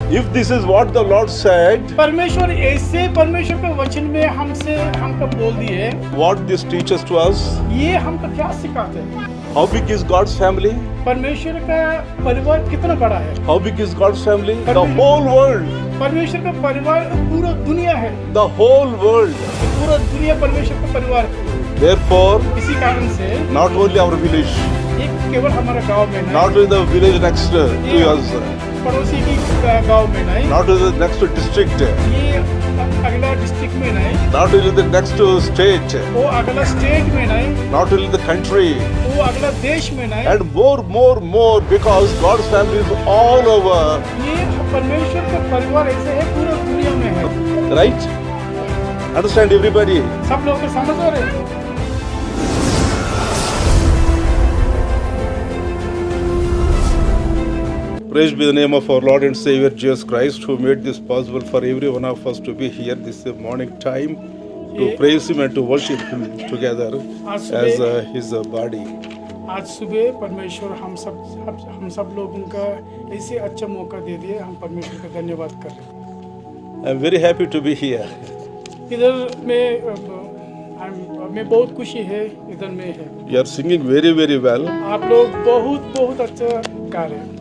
If this is what the Lord said, परमेश्वर ऐसे परमेश्वर के वचन में हमको बोल दिए, what this teaches to us, ये हमको क्या सिखाते हैं? how big is God's family? परमेश्वर का परिवार कितना बड़ा है? How big is God's family? The whole world. परमेश्वर का परिवार पूरा दुनिया है, The whole world. पूरा दुनिया परमेश्वर का परिवार है। Therefore, इसी कारण से not only our village, ये केवल हमारा गांव में not नहीं, only the village next to us, पड़ोसी की गांव में नहीं, not only the next district, ये अगला डिस्ट्रिक्ट में नहीं, not only the next state, वो अगला स्टेट में नहीं, not only the country, वो अगला देश में नहीं, and more, because God's family is all over, ये परमेश्वर का परिवार ऐसे है पूरा दुनिया में है। right? Understand everybody? सब लोग को समझ आ रहे हैं? Praise be the name of our Lord and Savior Jesus Christ, who made this possible for every one of us to be here this morning time to praise Him and to worship Him together as His body. आज सुबह परमेश्वर हम सब लोगों का ऐसे अच्छा मौका दे दिए, हम परमेश्वर का धन्यवाद कर रहे हैं। I'm very happy to be here. इधर में बहुत खुशी है, इधर में है। You are singing very well. आप लोग बहुत अच्छा गा रहे हैं।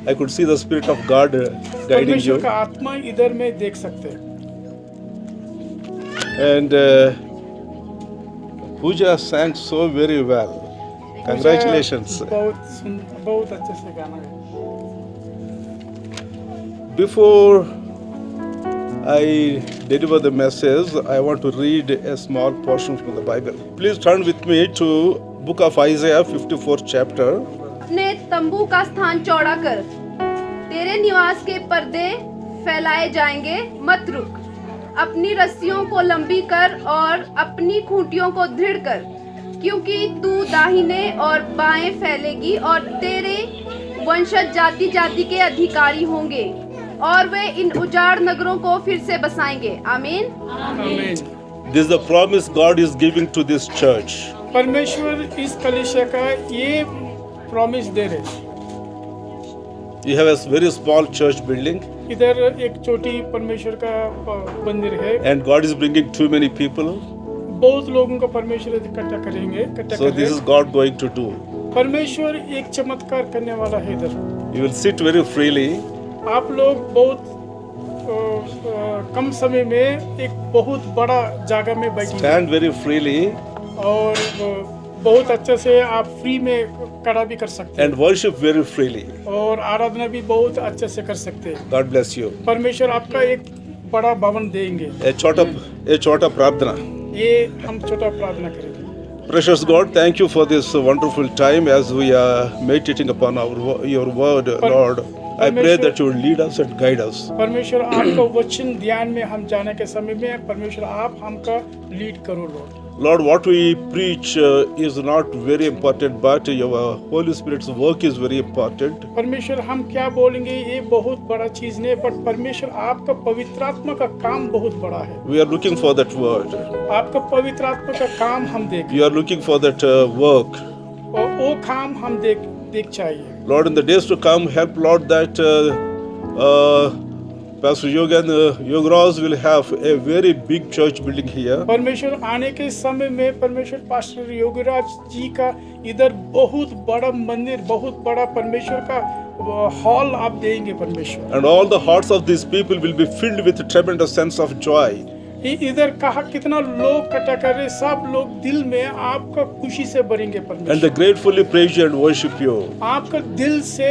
I could see the Spirit of God guiding परमेश्वर you. का आत्मा इधर में देख सकते हैं। And Pooja sang so very well. Congratulations. बहुत अच्छे से गाना है। Before I deliver the message, I want to read a small portion from the Bible. Please turn with me to book of Isaiah 54th chapter. अपने तंबू का स्थान चौड़ा कर, तेरे निवास के पर्दे फैलाए जाएंगे, मत रुक। अपनी रस्सियों को लंबी कर और अपनी खूंटियों को दृढ़ कर, क्योंकि तू दाहिने और बाएं फैलेगी और तेरे वंशज जाति जाति के अधिकारी होंगे और वे इन उजाड़ नगरों को फिर से बसाएंगे। आमीन। आमीन। This is the promise God is giving to this church. परमेश्वर इस कलीसिया का ये प्रॉमिस दे रहे। You have a very small church building, इधर एक छोटी परमेश्वर का मंदिर है, and God is bringing too many people. बहुत लोगों को परमेश्वर इकट्ठा करेंगे, So this is God going to do. परमेश्वर एक चमत्कार करने वाला है इधर। You will sit very freely. आप लोग बहुत कम समय में एक बहुत बड़ा जगह में बैठेंगे Stand very freely और बहुत अच्छे से आप फ्री में खड़ा भी कर सकते हैं and worship very freely. और आराधना भी बहुत अच्छे से कर सकते हैं। God bless you. परमेश्वर आपका एक बड़ा भवन देंगे। A chota prarthana. ये हम छोटा प्रार्थना करेंगे। Precious God, thank you for this wonderful time as we are meditating upon your word, Lord. I pray that you will lead us and guide us. परमेश्वर आपका वचन ध्यान में हम जाने के समय में परमेश्वर आप हमका लीड करो Lord. Lord, what we preach is not very important, but your Holy Spirit's work is very important. परमेश्वर हम क्या बोलेंगे ये बहुत बड़ा चीज नहीं, बट परमेश्वर आपका पवित्र आत्मा का काम बहुत बड़ा है। We are looking for that word. आपका पवित्र आत्मा का काम हम देख। You are looking for that work. और वो काम हम देख चाहिए। Lord, in the days to come, help Lord that Pastor Yogaraj will have a very big church building here. परमेश्वर आने के समय में परमेश्वर पास्टर योगराज जी का इधर बहुत बड़ा मंदिर, बहुत बड़ा परमेश्वर का हॉल आप देंगे परमेश्वर। And all the hearts of these people will be filled with a tremendous sense of joy. इधर कहा कितना लोग इकट्ठा कर रहे, सब लोग दिल में आपका खुशी से भरेंगे परमेश्वर। And they gratefully praise you and worship you. आपका दिल से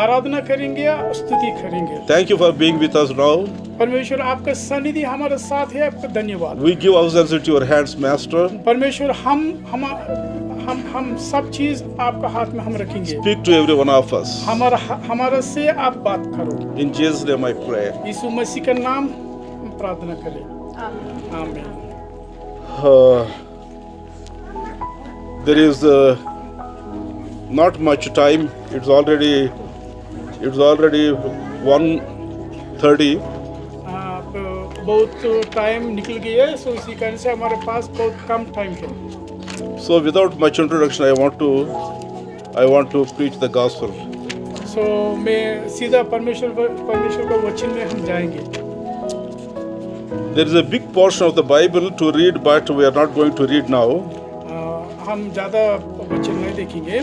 आराधना करेंगे, स्तुति करेंगे। Thank you for being with us now. परमेश्वर आपका सन्निधि हमारे साथ है, आपका धन्यवाद। We give ourselves into your hands, Master. परमेश्वर हम सब चीज आपका हाथ में हम रखेंगे। Speak to every one of us. हमारा से आप बात करो। In Jesus' name I pray. यीशु मसीह का नाम हम प्रार्थना करें। आमीन। There is not much time. It's already 1:30. बहुत टाइम निकल गया है, सो इसी कारण से हमारे पास बहुत कम टाइम है। So without much introduction, I want to preach the gospel. सो मैं सीधा परमेश्वर का वचन में हम जाएंगे। There is a big portion of the Bible to read, but we are not going to read now. हम ज़्यादा वचन नहीं देखेंगे।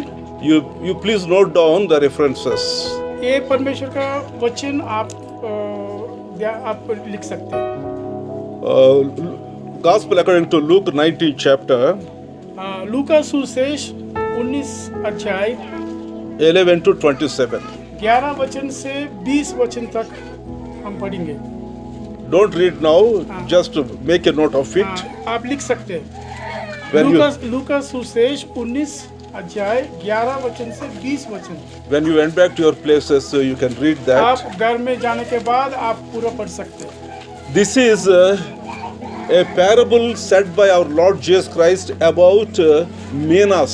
You please note down the references. ये परमेश्वर का वचन आप लिख सकते हैं। Gospel according to Luke 19 chapter लूका सुविशेष 19 अध्याय 11 to 27. 11 वचन से 20 वचन तक हम पढ़ेंगे। Don't read now, just make a note of it. आप लिख सकते हैं। When you, लूका सुविशेष 19 अध्याय 11 वचन से 20 वचन। when you went back to your places, so you can read that. आप घर में जाने के बाद आप पूरा पढ़ सकते हैं। This is a parable said by our Lord Jesus Christ about Menas.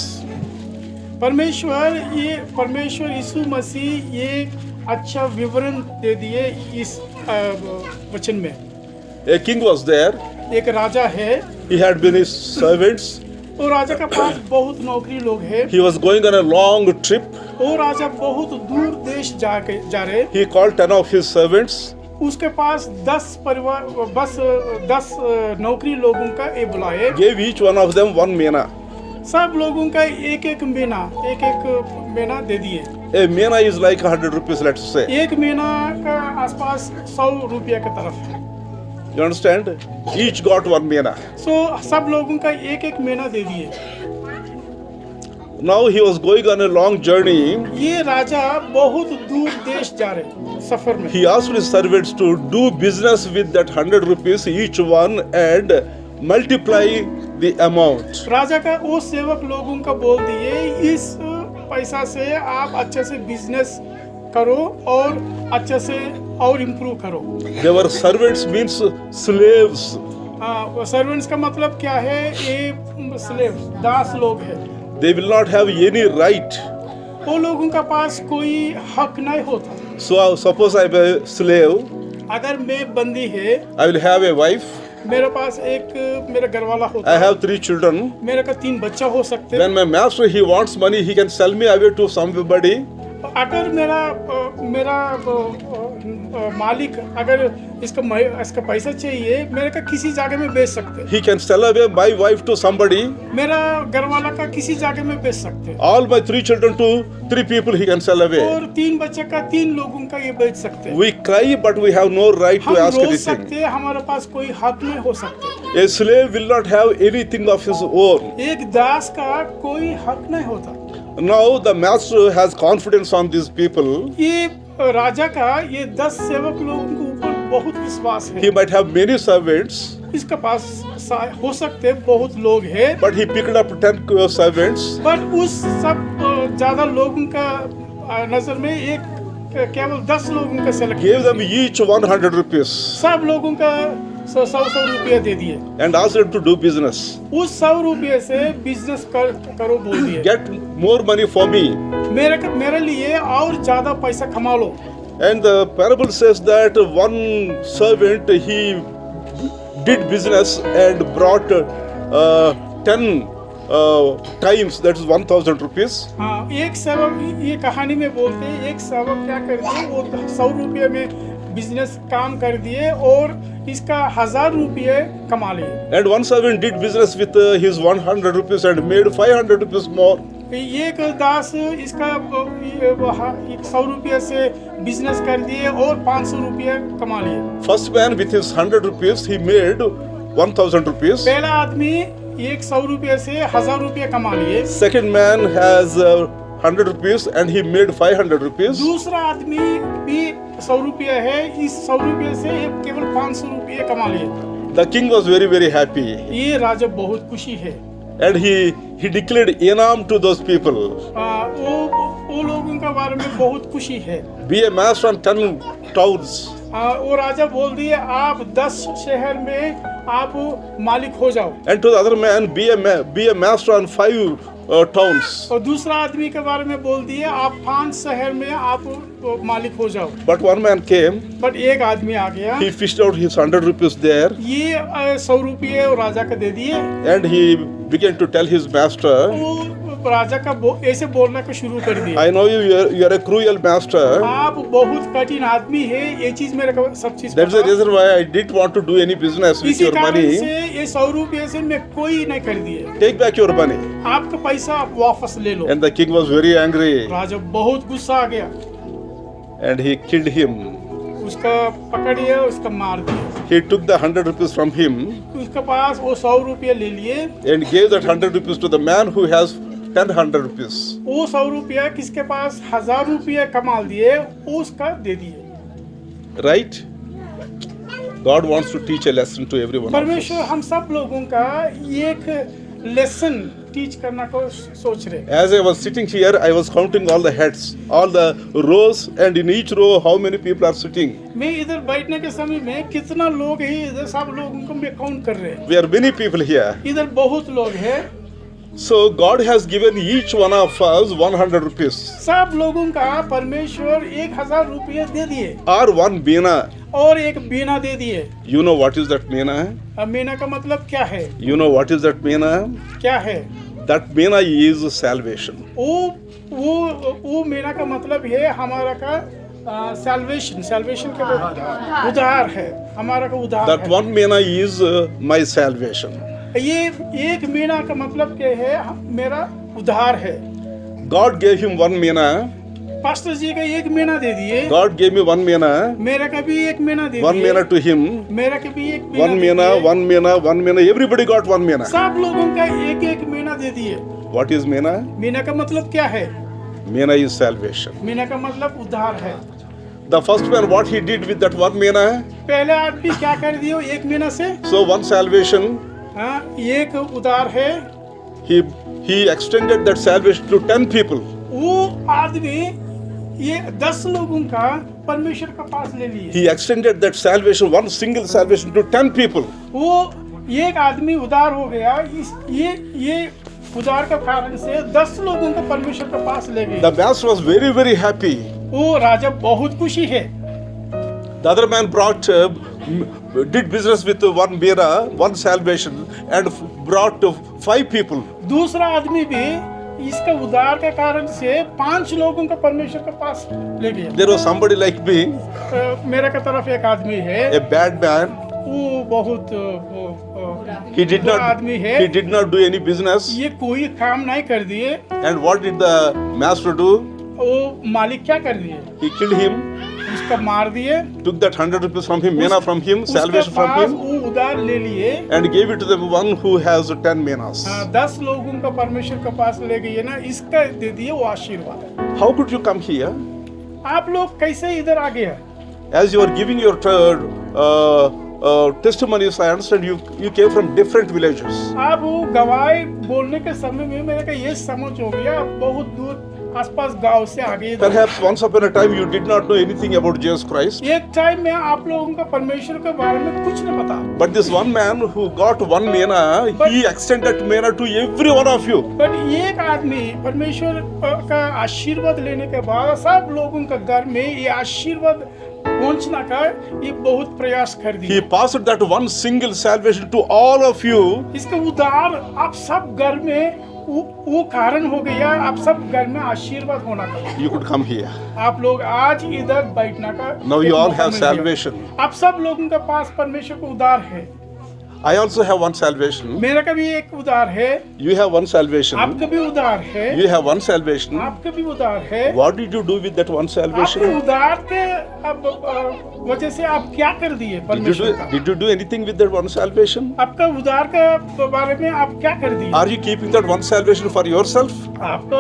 परमेश्वर यीशु मसीह ये अच्छा विवरण दे दिए इस वचन में। A king was there. एक राजा है। He had been his servants. और राजा के पास बहुत नौकरी लोग हैं। He was going on a long trip. और राजा बहुत दूर देश जा रहे। He called 10 of his servants. उसके पास 10 नौकरी लोगों का ये बुलाए। Gave each one of them 1 mina. सब लोगों का एक महीना दे दिए। A mina is like 100 rupees, let's say. एक महीना का आसपास 100 रुपया की तरफ है। You understand? Each got 1 mina. So सब लोगों का एक महीना दे दिए। Now he was going on a long journey. ये राजा बहुत दूर देश जा रहे सफर में। He asked his servants to do business with that 100 rupees each one and multiply the amount. राजा का वो सेवक लोगों का बोल दिए इस पैसा से आप अच्छे से बिजनेस करो और अच्छे से और इम्प्रूव करो। They were servants means slaves. हाँ, सर्वेंट्स का मतलब क्या है? ये स्लेव्स दास लोग हैं। They will not have any right. वो लोगों का पास कोई हक नहीं होता। So suppose I am a slave. अगर मैं बंदी है, I will have a wife. मेरे पास मेरा घरवाला होता I है। have 3 children. मेरे का 3 बच्चा हो सकते हैं। When my master he wants money, he can sell me away to somebody. अगर मेरा मालिक अगर इसका पैसा चाहिए, मेरे का किसी जगह में बेच सकते हैं। He can sell away my wife to somebody. मेरा घरवाला का किसी जगह में बेच सकते हैं। All my 3 children to 3 people he can sell away. और 3 बच्चे का 3 लोगों का ये बेच सकते हैं। We cry, but we have no right to हम ask रो anything. सकते हैं, हमारे पास कोई हक नहीं हो सकते। A slave will not have anything of his own. एक दास का कोई हक नहीं होता। Now the master has confidence on these people. ये राजा का ये 10 सेवक लोगों के ऊपर बहुत विश्वास है। He might have many servants, इसके पास हो सकते हैं बहुत लोग हैं। but he picked up 10 servants. पर उस सब ज्यादा लोगों का नजर में एक केवल 10 लोगों का select Gave them each 100 rupees सब लोगों का 100 रुपया दे दिए। and asked them to do business. उस 100 रुपये से बिजनेस करो बोल दिए। Get more money for me. मेरे लिए और ज्यादा पैसा कमा लो। And the parable says that one servant he did business and brought 10 times, that is 1,000 rupees. हाँ, एक सेवक ये कहानी में बोलते हैं एक सेवक क्या कर दिए वो 100 रुपये में बिजनेस काम कर दिए और इसका 1000 रुपये कमा लिए। And one servant did business with his 100 rupees and made 500 rupees more. एक दास इसका 100 रुपये से बिजनेस कर दिए और 500 रुपये कमा लिए। First man with his 100 rupees he made 1,000 rupees. पहला आदमी 100 रुपये से 1000 रुपये कमा लिए। Second man has 100 rupees and he made 500 rupees. दूसरा आदमी भी 100 रुपये है, इस 100 रुपये से केवल 500 रुपये कमा लिए। The king was very happy ये राजा बहुत खुशी है। and he declared inam to those people. वो लोगों के बारे में बहुत खुशी है। Be a master on 10 towns. वो राजा बोल दिए आप 10 शहर में आप मालिक हो जाओ। And to the other man, be a master on 5 towns. और दूसरा आदमी के बारे में बोल दिए आप 5 शहर में आप मालिक हो जाओ। But one man came. But एक आदमी आ गया। He fished out his 100 rupees there. ये 100 रुपये राजा को दे दिए। And he began to tell his master. वो राजा का ऐसे बोलना को शुरू कर दिया। I know you are a cruel master. आप बहुत कठिन आदमी है, ये चीज मेरे को सब चीज That's the पता। reason why I didn't want to do any business with इसी your कारण money. से ये 100 रुपये से मैं कोई नहीं कर दिए। Take back your money. आपका पैसा आप वापस ले लो। And the king was very angry राजा बहुत गुस्सा आ गया, and he killed him. उसका पकड़िए, उसका मार दिया। He took the 100 rupees from him उसके पास वो 100 रुपये ले लिए। and gave that 100 rupees to the man who has 100 rupees. वो 100 रुपया किसके पास 1000 रुपये कमा दिए, वो उसका दे दिए। Right? God wants to teach a lesson to everyone. परमेश्वर हम सब लोगों का एक लेसन टीच करना को सोच रहे। As I was sitting here, I was counting all the heads, all the rows, and in each row, how many people are sitting. मैं इधर बैठने के समय में कितना लोग हैं, इधर सब लोगों को मैं काउंट कर रहे हैं। We are many people here. इधर बहुत लोग हैं। So God has given each one of us 100 rupees सब लोगों का परमेश्वर 1000 रुपये दे दिए or one beena. और एक बीना दे दिए। You know what is that beena? अब बीना का मतलब क्या है? You know what is that beena? क्या है? That beena is salvation. वो बीना का मतलब है हमारा का सैल्वेशन का उद्धार है, हमारा का उद्धार That है। one beena is my salvation. ये एक मीना का मतलब क्या है? मेरा उद्धार है। God gave him one beena. Pastor ji का एक मीना दे दिए। God gave me one beena. मेरा का भी एक मीना दे One दिए। beena to him. मेरा का भी एक One दे beena, दिए। one beena, one beena. Everybody got one beena. सब लोगों का एक एक मीना दे दिए। What is beena? मीना का मतलब क्या है? Beena is salvation. मीना का मतलब उद्धार है। The first man, what he did with that one beena? पहले आदमी क्या कर दियो एक मीना से? So one salvation, हाँ, एक उद्धार है। he extended that salvation to 10 people. वो आदमी ये 10 लोगों का परमेश्वर का पास ले लिए। He extended that salvation, one single salvation, to 10 people. वो एक आदमी उदार हो गया, ये उदार का कारण से 10 लोगों को परमेश्वर के पास ले गए। The master was very, very happy. वो राजा बहुत खुशी है। The other man did business with one beena, one salvation, and brought 5 people. दूसरा आदमी भी इसका उदार के कारण से 5 लोगों को परमेश्वर के पास ले गया। There was somebody like me, मेरे का तरफ एक आदमी है, a bad man. वो बहुत He did आदमी है। he did not do any business. ये कोई काम नहीं कर दिए। And what did the master do? वो मालिक क्या कर दिए? He killed him, उसका मार दिए। took that 100 rupees from him, beena from him, उसके salvation from पास him, वो उधार ले लिए। and gave it to the one who has 10 benas. 10 लोगों का परमेश्वर के पास ले गए ना, इसका दे दिए वो आशीर्वाद। How could you come here? आप लोग कैसे इधर आ गए? As you are giving your testimonies, I understand you came from different villages. आप वो गवाही बोलने के समय में मेरे का ये समझ हो गया, आप बहुत दूर आसपास गांव से आ गए। Perhaps once upon a time you did not know anything about Jesus Christ. एक टाइम में आप लोगों का परमेश्वर के बारे में कुछ नहीं पता। But this one man who got one beena, he extended beena to every one of you. But एक आदमी परमेश्वर का आशीर्वाद लेने के बाद सब लोगों का घर में ये आशीर्वाद पहुंचना का ये बहुत प्रयास कर He दिया। passed that one single salvation to all of you. इसका उद्धार आप सब घर में वो कारण हो गया, आप सब घर में आशीर्वाद होना का। You could come here. आप लोग आज इधर बैठना का Now you एक all मौका have मिल गया। salvation. आप सब लोगों के पास परमेश्वर का उद्धार है। I also have one salvation. मेरा का भी एक उद्धार है, You have one salvation. आपका भी उद्धार है, You have one salvation. आपका भी उद्धार है। What did you do with that one आपके salvation? उद्धार के वजह से आप क्या कर दिए परमेश्वर का? Did you do anything with that one salvation? आपका उद्धार के बारे में आप क्या कर दिए? Are you keeping that one salvation for yourself? आपको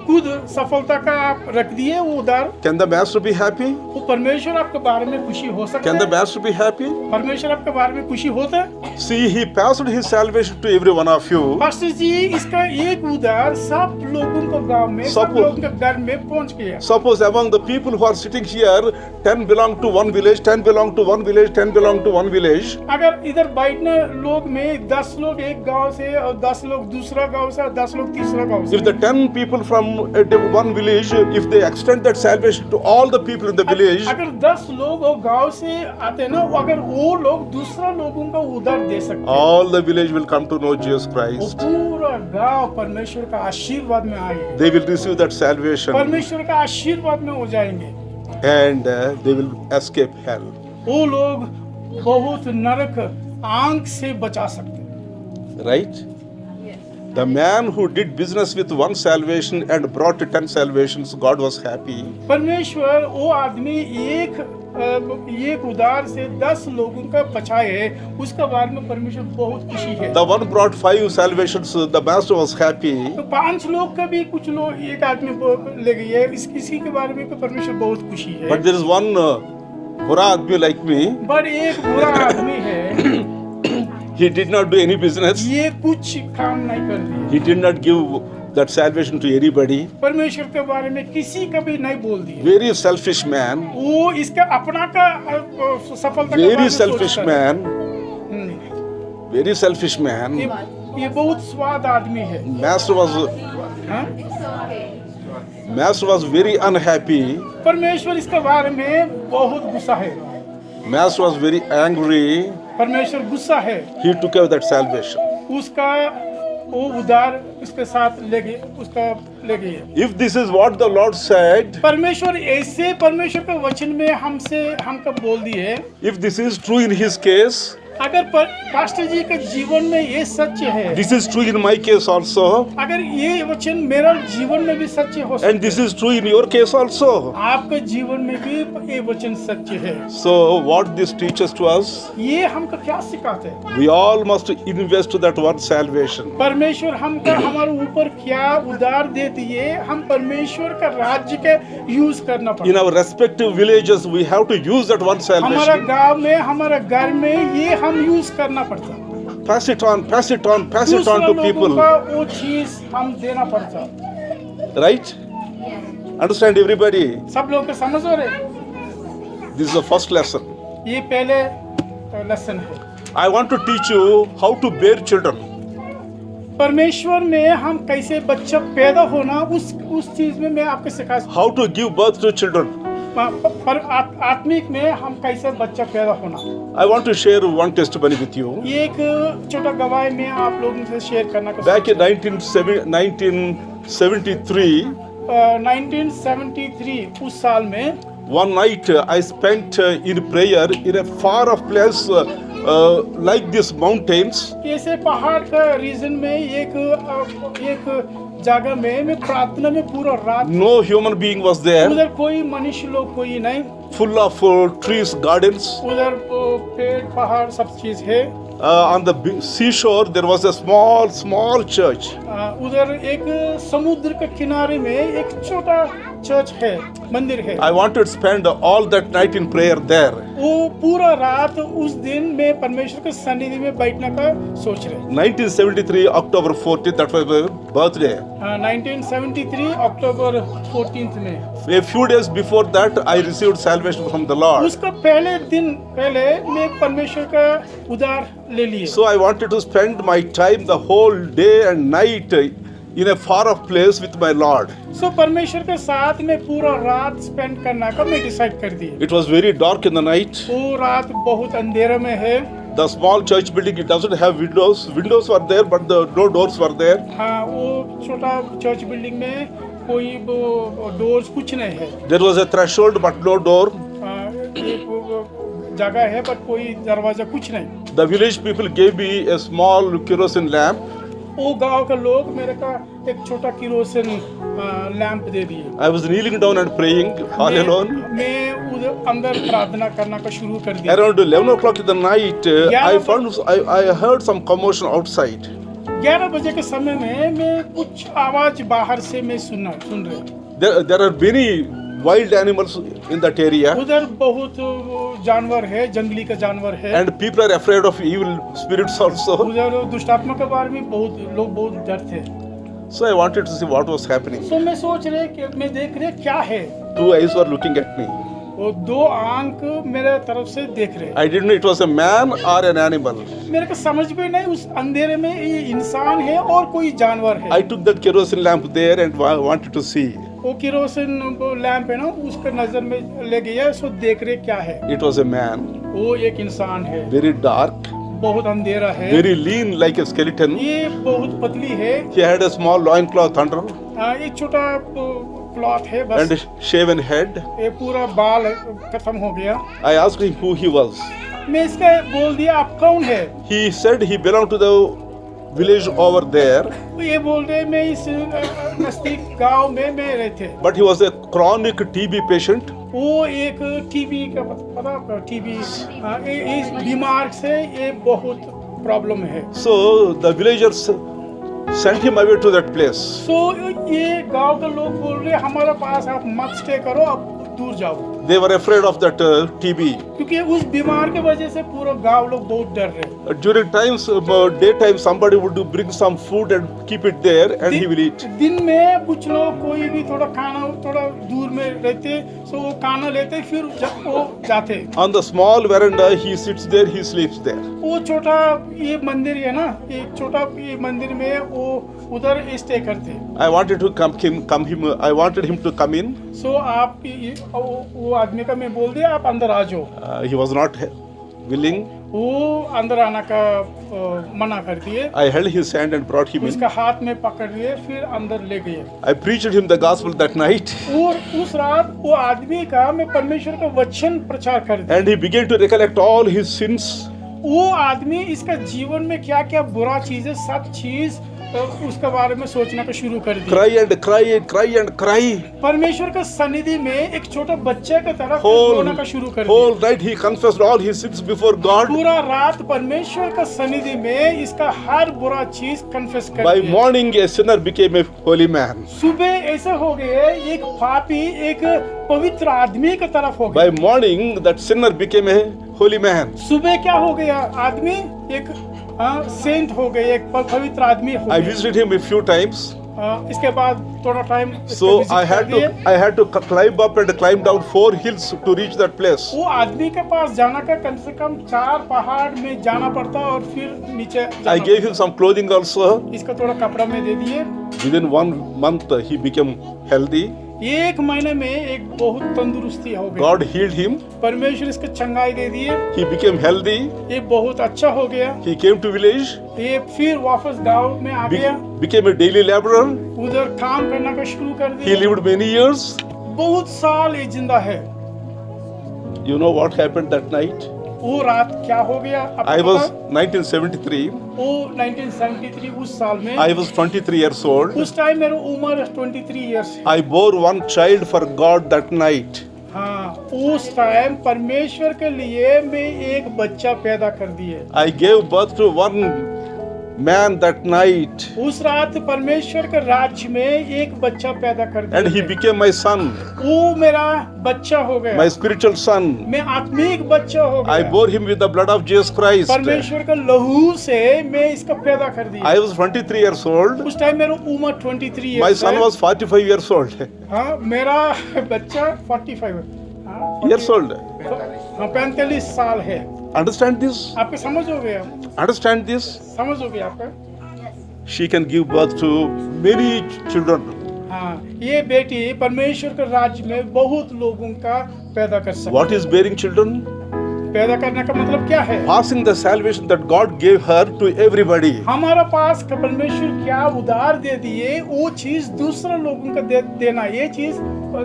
खुद सफलता का आप रख दिए वो उद्धार। Can the master be happy? वो परमेश्वर आपके बारे में खुशी हो सकता Can the है? master be happy? परमेश्वर आपके बारे में खुशी होता है? See, he passed his salvation to every one of you. Pastor ji, इसका एक उद्धार सब लोगों को गांव में, सब Suppose- लोगों के घर में पहुंच गया। Suppose among the people who are sitting here, 10 belong to one village, 10 belong to one village, 10 belong to one village. अगर इधर बैठने लोग में 10 लोग एक गांव से और 10 लोग दूसरा गांव से और 10 लोग तीसरा गांव से। If the 10 people from one village, if they extend that salvation to all the people in the village, अगर 10 लोग वो गांव से आते ना, अगर वो लोग दूसरा लोगों को उधार दे सकते हैं, all the village will come to know Jesus वो Christ. पूरा गांव परमेश्वर का आशीर्वाद आशीर्वाद में आएंगे, they will receive that salvation परमेश्वर का आशीर्वाद में हो जाएंगे, and they will escape hell. वो लोग बहुत नरक आंख से बचा सकते हैं। Right? The man who did business with one salvation and brought 10 salvations, God was happy. परमेश्वर वो आदमी एक उधार से 10 लोगों का बचाए, उसका बारे में परमेश्वर बहुत खुशी है। The one brought 5 salvations, the master was happy. तो 5 लोग का भी कुछ लोग एक आदमी ले गई है, इसी के बारे में परमेश्वर बहुत खुशी है। But there is one बुरा आदमी like me. पर एक बुरा आदमी है, He did not do any business. ये कुछ काम नहीं कर दिया, He did not give that salvation to anybody. परमेश्वर के बारे में किसी का भी नहीं बोल दिया। Very selfish man. वो इसका अपना का सफलता का बारे Very में selfish सोचता है। man. Very selfish man. ये बहुत स्वाद आदमी है। Master was हाँ? Master was very unhappy. परमेश्वर इसके बारे में बहुत गुस्सा है, Master was very angry. परमेश्वर गुस्सा है, He took away that salvation. उसका वो उधार उसके साथ ले गए, उसका ले गए। If this is what the Lord said, परमेश्वर ऐसे परमेश्वर के वचन में हमको बोल दिए, if this is true in his case, अगर पास्टर जी के जीवन में ये सच है, this is true in my case also, अगर ये वचन मेरा जीवन में भी सच हो and this सकता is true in your case also. है, आपके जीवन में भी ये वचन सच है। So what this teaches to us, ये हमको क्या सिखाते हैं? we all must invest that one salvation. परमेश्वर हमका हमारे ऊपर क्या उधार दे दिए, हम परमेश्वर का राज्य के यूज करना In पड़ता है। our respective villages, we have to use that one हमारा salvation. गांव में, हमारा घर में ये हम यूज करना पड़ता है। Pass it on, pass it on, pass it दूसरे on to लोगों people. का वो चीज हम देना पड़ता है। Right? Understand everybody? सब लोग को समझ हो रहे? This is the first lesson. ये पहले लेसन है। I want to teach you how to bear children. परमेश्वर में हम कैसे बच्चा पैदा होना, उस चीज में मैं आपको सिखा सकता How to give birth to children. हूं। पर आत्मिक में हम कैसे बच्चा पैदा होना, I want to share one testimony with you. ये एक छोटा गवाही में आप लोगों से शेयर करना का Back in 1973, 1973 उस साल में one night I spent in prayer in a far off place like these mountains. ऐसे पहाड़ का रीजन में एक जगह में मैं प्रार्थना में पूरा रात, No human being was there. उधर कोई मनुष्य लोग कोई नहीं, Full of trees, gardens. उधर पेड़ पहाड़ सब चीज है। On the seashore, there was a small church. उधर एक समुद्र के किनारे में एक छोटा चर्च है, मंदिर है। I wanted to spend all that night in prayer there. वो पूरा रात उस दिन में परमेश्वर के सन्निधि में बैठने का सोच रहे। 1973, October 14th, that was my birthday. 1973 अक्टूबर 14 में, A few days before that, I received salvation from the Lord. उसका पहले दिन पहले मैं परमेश्वर का उधार ले लिए। So I wanted to spend my time the whole day and night in a far off place with my Lord. सो परमेश्वर के साथ में पूरा रात स्पेंड करना का मैं डिसाइड कर दिए। It was very dark in the night. वो रात बहुत अंधेरे में है। The small church building, it doesn't have windows. Windows were there, but no doors were there. हाँ, वो छोटा चर्च बिल्डिंग में कोई वो डोर्स कुछ नहीं है। There was a threshold, but no door. एक जगह है बट कोई दरवाजा कुछ नहीं। The village people gave me a small kerosene lamp. वो गांव के लोग मेरे का एक छोटा केरोसिन लैंप दे दिए। I was kneeling down and praying all alone. मैं उधर अंदर प्रार्थना करना का शुरू कर दिया। Around 11 o'clock in the night, I heard some commotion outside. 11 बजे के समय में मैं कुछ आवाज बाहर से मैं सुन रहे। There are many wild animals in that area, उधर बहुत जानवर है, जंगली का जानवर है। and people are afraid of evil spirits also. उधर दुष्टात्मा के बारे में बहुत डर थे। So I wanted to see what was happening. तो मैं सोच रहे कि मैं देख रहे क्या है। 2 eyes were looking at me. वो 2 आंख मेरे तरफ से देख रहे। I didn't know it was a man or an animal. मेरे को समझ में नहीं उस अंधेरे में ये इंसान है और कोई जानवर है। I took that kerosene lamp there and wanted to see. वो केरोसिन लैंप है ना, उसके नजर में ले गया, सो देख रहे क्या है। It was a man, वो एक इंसान है, very dark, बहुत अंधेरा है, very lean like a skeleton. ये बहुत पतली है, He had a small loincloth under ये छोटा क्लॉथ है बस, and a shaven head. ये पूरा बाल खत्म हो गया। I asked him who he was. मैं इसका बोल दिया आप कौन है? He said he belonged to the village over there, तो ये बोल रहे मैं इस नजदीक गांव में मैं रहते। but he was a chronic TB patient. वो एक टीबी का पता आपका टीबी, इस बीमार से ये बहुत प्रॉब्लम है। So the villagers sent him away to that place. तो ये गांव के लोग बोल रहे हमारे पास आप मत स्टे करो, आप दूर जाओ, They were afraid of that TB. क्योंकि उस बीमार के वजह से पूरा गांव लोग बहुत डर रहे। During times, daytime, somebody would bring some food and keep it there, and he will eat. दिन में कुछ लोग कोई भी थोड़ा खाना थोड़ा दूर में रहते, तो वो खाना लेते फिर वो जाते। On the small veranda, he sits there, he sleeps there. वो छोटा ये मंदिर है ना, एक छोटा ये मंदिर में वो उधर स्टे करते। I wanted I wanted him to come in. सो आप वो आदमी का मैं बोल दिया आप अंदर आ जाओ, He was not willing. वो अंदर आना का मना कर दिए। I held his hand and brought him in. उसका हाथ में पकड़ लिए फिर अंदर ले गए। I preached him the gospel that night, और उस रात वो आदमी का मैं परमेश्वर का वचन प्रचार कर दिया। and he began to recollect all his sins. वो आदमी इसका जीवन में क्या क्या बुरा चीजें सब चीज उसके बारे में सोचना का शुरू कर दिया। Cry and cry and cry and cry. परमेश्वर का सनिधि में एक छोटा बच्चे की तरह रोना का शुरू कर Whole दिया। night he confessed all his sins before God. पूरा रात परमेश्वर का सनिधि में इसका हर बुरा चीज कन्फेस कर By दिया। morning, a sinner became a holy man. सुबह ऐसे हो गए एक पापी एक पवित्र आदमी की तरफ हो By गया। morning, that sinner became a holy man. सुबह क्या हो गया आदमी एक सेंट हो गए, एक पवित्र आदमी हो I गया। visited him a few times. इसके बाद थोड़ा time So I had to climb up and climb down 4 hills to reach that place. वो आदमी के पास जाना का कम से कम 4 पहाड़ में जाना पड़ता और फिर नीचे I gave him some clothing also. इसका थोड़ा कपड़ा में दे दिए। Within 1 month, he became healthy. एक महीने में एक बहुत तंदुरुस्ती हो गई। God healed him. परमेश्वर इसको चंगाई दे दिए, He became healthy. ये बहुत अच्छा हो गया। He came to village. ये फिर वापस गांव में आ गया, Became a daily laborer. उधर काम करना का शुरू कर He दिया। lived many years. बहुत साल ये जिंदा है। You know what happened that night? वो रात क्या हो गया आपको I was पता? 1973. वो 1973 उस साल में I was 23 years old. उस टाइम मेरा उम्र 23 इयर्स है। I bore one child for God that night. हाँ, उस टाइम परमेश्वर के लिए मैं एक बच्चा पैदा कर दिए। I gave birth to one man that night, उस रात परमेश्वर के राज्य में एक बच्चा पैदा कर and he दिया। became my son, वो मेरा बच्चा हो गया, my spiritual son. मैं आत्मिक बच्चा हो I गया। bore him with the blood of Jesus Christ. परमेश्वर का लहू से मैं इसका पैदा कर दिया। I was 23 years old. उस टाइम मेरा उम्र 23 My इयर्स son है। was 45 years old. हाँ, मेरा बच्चा 45 है। हाँ, Years old. हाँ, 45 साल है। Understand this? आपके समझ हो गया? Understand this? समझ हो गया आपका? She can give birth to many children. हाँ, ये बेटी परमेश्वर के राज्य में बहुत लोगों का पैदा कर सकती है। What is bearing children? पैदा करने का मतलब क्या है? Passing the salvation that God gave her to everybody. हमारा पास का परमेश्वर क्या उधार दे दिए, वो चीज दूसरा लोगों को देना, ये चीज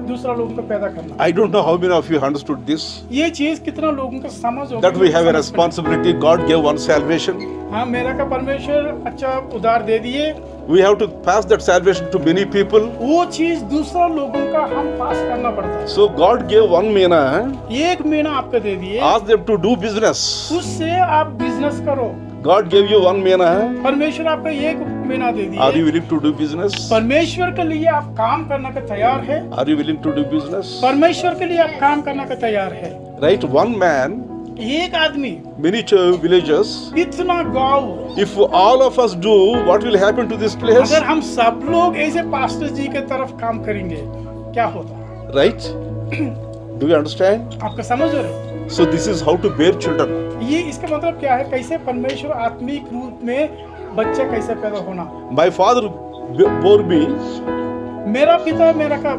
दूसरा लोगों को पैदा करना। I don't know how many of you understood this. ये चीज कितना लोगों को समझ होगा? That we have a responsibility. God gave one salvation. हाँ, मेरा का परमेश्वर अच्छा उधार दे दिए। We have to pass that salvation to many people. वो चीज दूसरा लोगों का हम पास करना पड़ता है। So God gave one mina. एक महीना आपको दे दिए, Ask them to do business. उससे आप बिजनेस करो। God gave you one mina. परमेश्वर आपको एक महीना दे Are you दिए, willing to do business? परमेश्वर के लिए आप काम करने का तैयार है? Are you willing to do business? परमेश्वर के लिए आप काम करने का तैयार है? Right? One man, एक आदमी, many villages. इतना गाँव, If all of us do, what will happen to this place? अगर हम सब लोग ऐसे पास्टर जी के तरफ काम करेंगे क्या होता? Right? Do you understand? आपका समझ रहे हैं? So this is how to bear children. ये इसका मतलब क्या है? कैसे परमेश्वर आत्मिक रूप में बच्चा कैसे पैदा होना? My father bore me. मेरा पिता मेरा का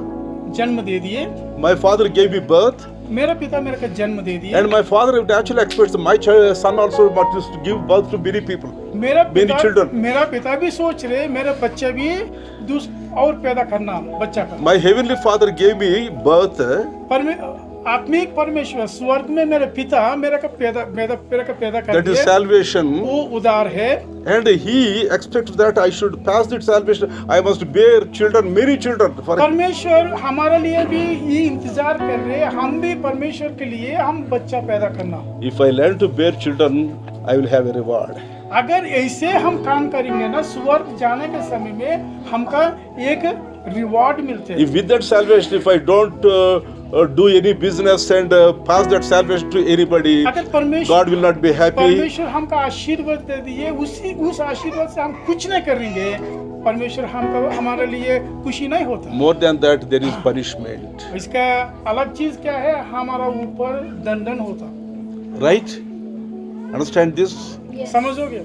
जन्म दे दिए, My father gave me birth. मेरा पिता मेरे को जन्म दे दिया। And my father actually expects my son also wants to give birth to many people. Many children. मेरा पिता भी सोच रहे मेरा बच्चा भी और पैदा करना बच्चा का। My heavenly father gave me birth. आत्मिक परमेश्वर स्वर्ग में मेरे पिता मेरा का पैदा कर That is दिया। salvation. वो उदार है। And he expects that I should pass that salvation. I must bear children, many children. परमेश्वर हमारे लिए भी ये इंतजार कर रहे हैं, हम भी परमेश्वर के लिए हम बच्चा पैदा करना। If I learn to bear children, I will have a reward. अगर ऐसे हम काम करेंगे ना स्वर्ग जाने के समय में हमका एक रिवॉर्ड मिलते हैं। If with that salvation, if I don't do any business and pass that salvation to anybody, God will not be happy. परमेश्वर हमका आशीर्वाद दे दिए, उस आशीर्वाद से हम कुछ नहीं करेंगे, परमेश्वर हमका हमारे लिए खुशी नहीं होता। More than that, there is punishment. इसका अलग चीज क्या है, हमारा ऊपर दंडन होता। Right? Understand this? समझोगे?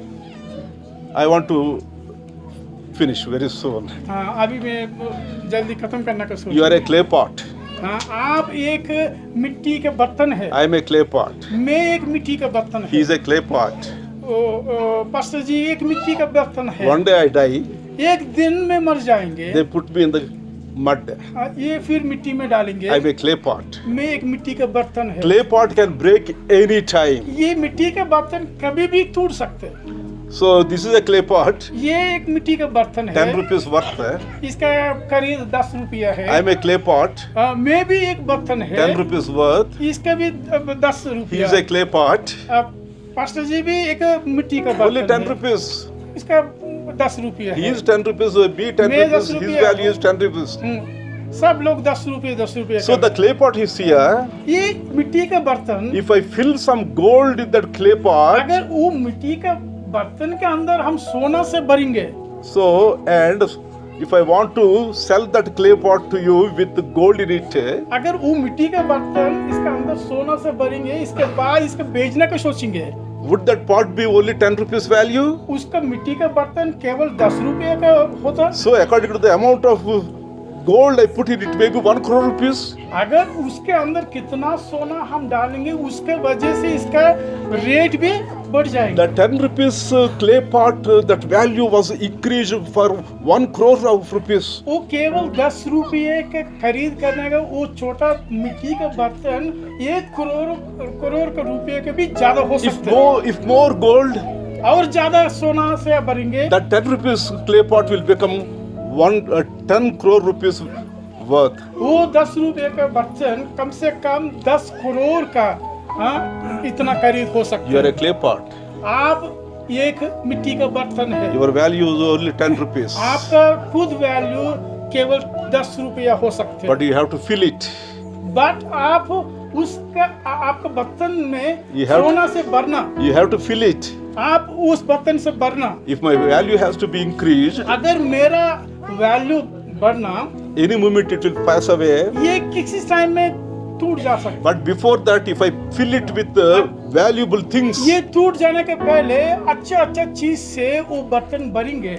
I want to finish very soon. हाँ, अभी मैं जल्दी खत्म करने का सोच। You are a clay pot. हाँ, आप एक मिट्टी के बर्तन है। I am a clay pot. मैं एक मिट्टी का बर्तन He है। is a clay pot. Pastor ji एक मिट्टी का बर्तन है। One day I die. एक दिन में मर जाएंगे। They put me in the mud. ये फिर मिट्टी में डालेंगे। I am a clay pot. मैं एक मिट्टी का बर्तन है। Clay pot can break any time. ये मिट्टी के बर्तन कभी भी टूट सकते हैं। So this is a clay pot. ये एक मिट्टी का बर्तन है। 10 rupees worth है. इसका करीब 10 रुपया है। I am a clay pot. मैं भी एक बर्तन है। 10 rupees worth. इसका भी 10 He रुपया। is a clay pot. Pastor ji भी एक मिट्टी का बर्तन Only 10 है। rupees. इसका 10 रुपया He है। is 10 rupees. Me 10 मैं 10 rupees. His रुपया। value is 10 rupees. सब लोग 10 रुपये So the clay pot is here. ये मिट्टी का बर्तन If I fill some gold in that clay pot, अगर वो मिट्टी का बर्तन के अंदर हम सोना से भरेंगे, so and if I want to sell that clay pot to you with gold in it, अगर वो मिट्टी का बर्तन इसके अंदर सोना से भरेंगे, इसके बाद इसके बेचने का सोचेंगे, would that pot be only 10 rupees value? उसका मिट्टी का बर्तन केवल 10 रुपये का होता। So according to the amount of gold I put in it, maybe 1 crore rupees. अगर उसके अंदर कितना सोना हम डालेंगे उसके वजह से इसका रेट भी बढ़ जाएगा। The 10 rupees clay pot, that value was increased for 1 crore of rupees. वो केवल 10 रुपये के खरीद करने का वो छोटा मिट्टी का बर्तन 1 करोड़ का रुपये के भी ज्यादा हो सकता है। If more gold, और ज्यादा सोना से भरेंगे, that 10 rupees clay pot will become 10 crore rupees worth. वो 10 रुपये का बर्तन कम से कम 10 करोड़ का इतना खरीद हो सकता You are है। a clay pot. आप एक मिट्टी का बर्तन है। Your value is only 10 rupees. आपका खुद वैल्यू केवल 10 रुपया हो सकते हैं। But you have to fill it. But आप उसका आपका बर्तन में You have सोना से भरना, You have to fill it. आप उस बर्तन से भरना। If my value has to be increased, अगर मेरा वैल्यू बढ़ना, any moment it will pass away. ये किसी टाइम में टूट जा सकता है। But before that, if I fill it with valuable things, ये टूट जाने के पहले अच्छा चीज से वो बर्तन भरेंगे,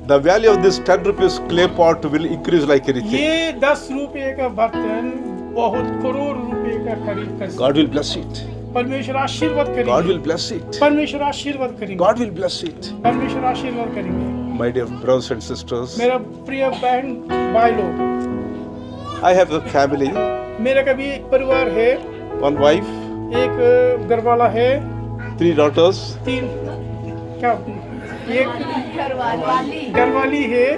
the value of this 10 rupees clay pot will increase like anything. ये 10 रुपये का बर्तन बहुत करोड़ रुपए का खरीद कर सकता है। God will bless it. परमेश्वर आशीर्वाद God करेंगे। will bless it. परमेश्वर आशीर्वाद करेंगे। God will bless it. परमेश्वर आशीर्वाद करेंगे। My dear brothers and sisters, मेरा प्रिय बहन भाई लोग, I have a family, मेरा का भी एक परिवार है, 1 wife, एक घरवाला है, 3 daughters, 3 क्या एक घरवाली है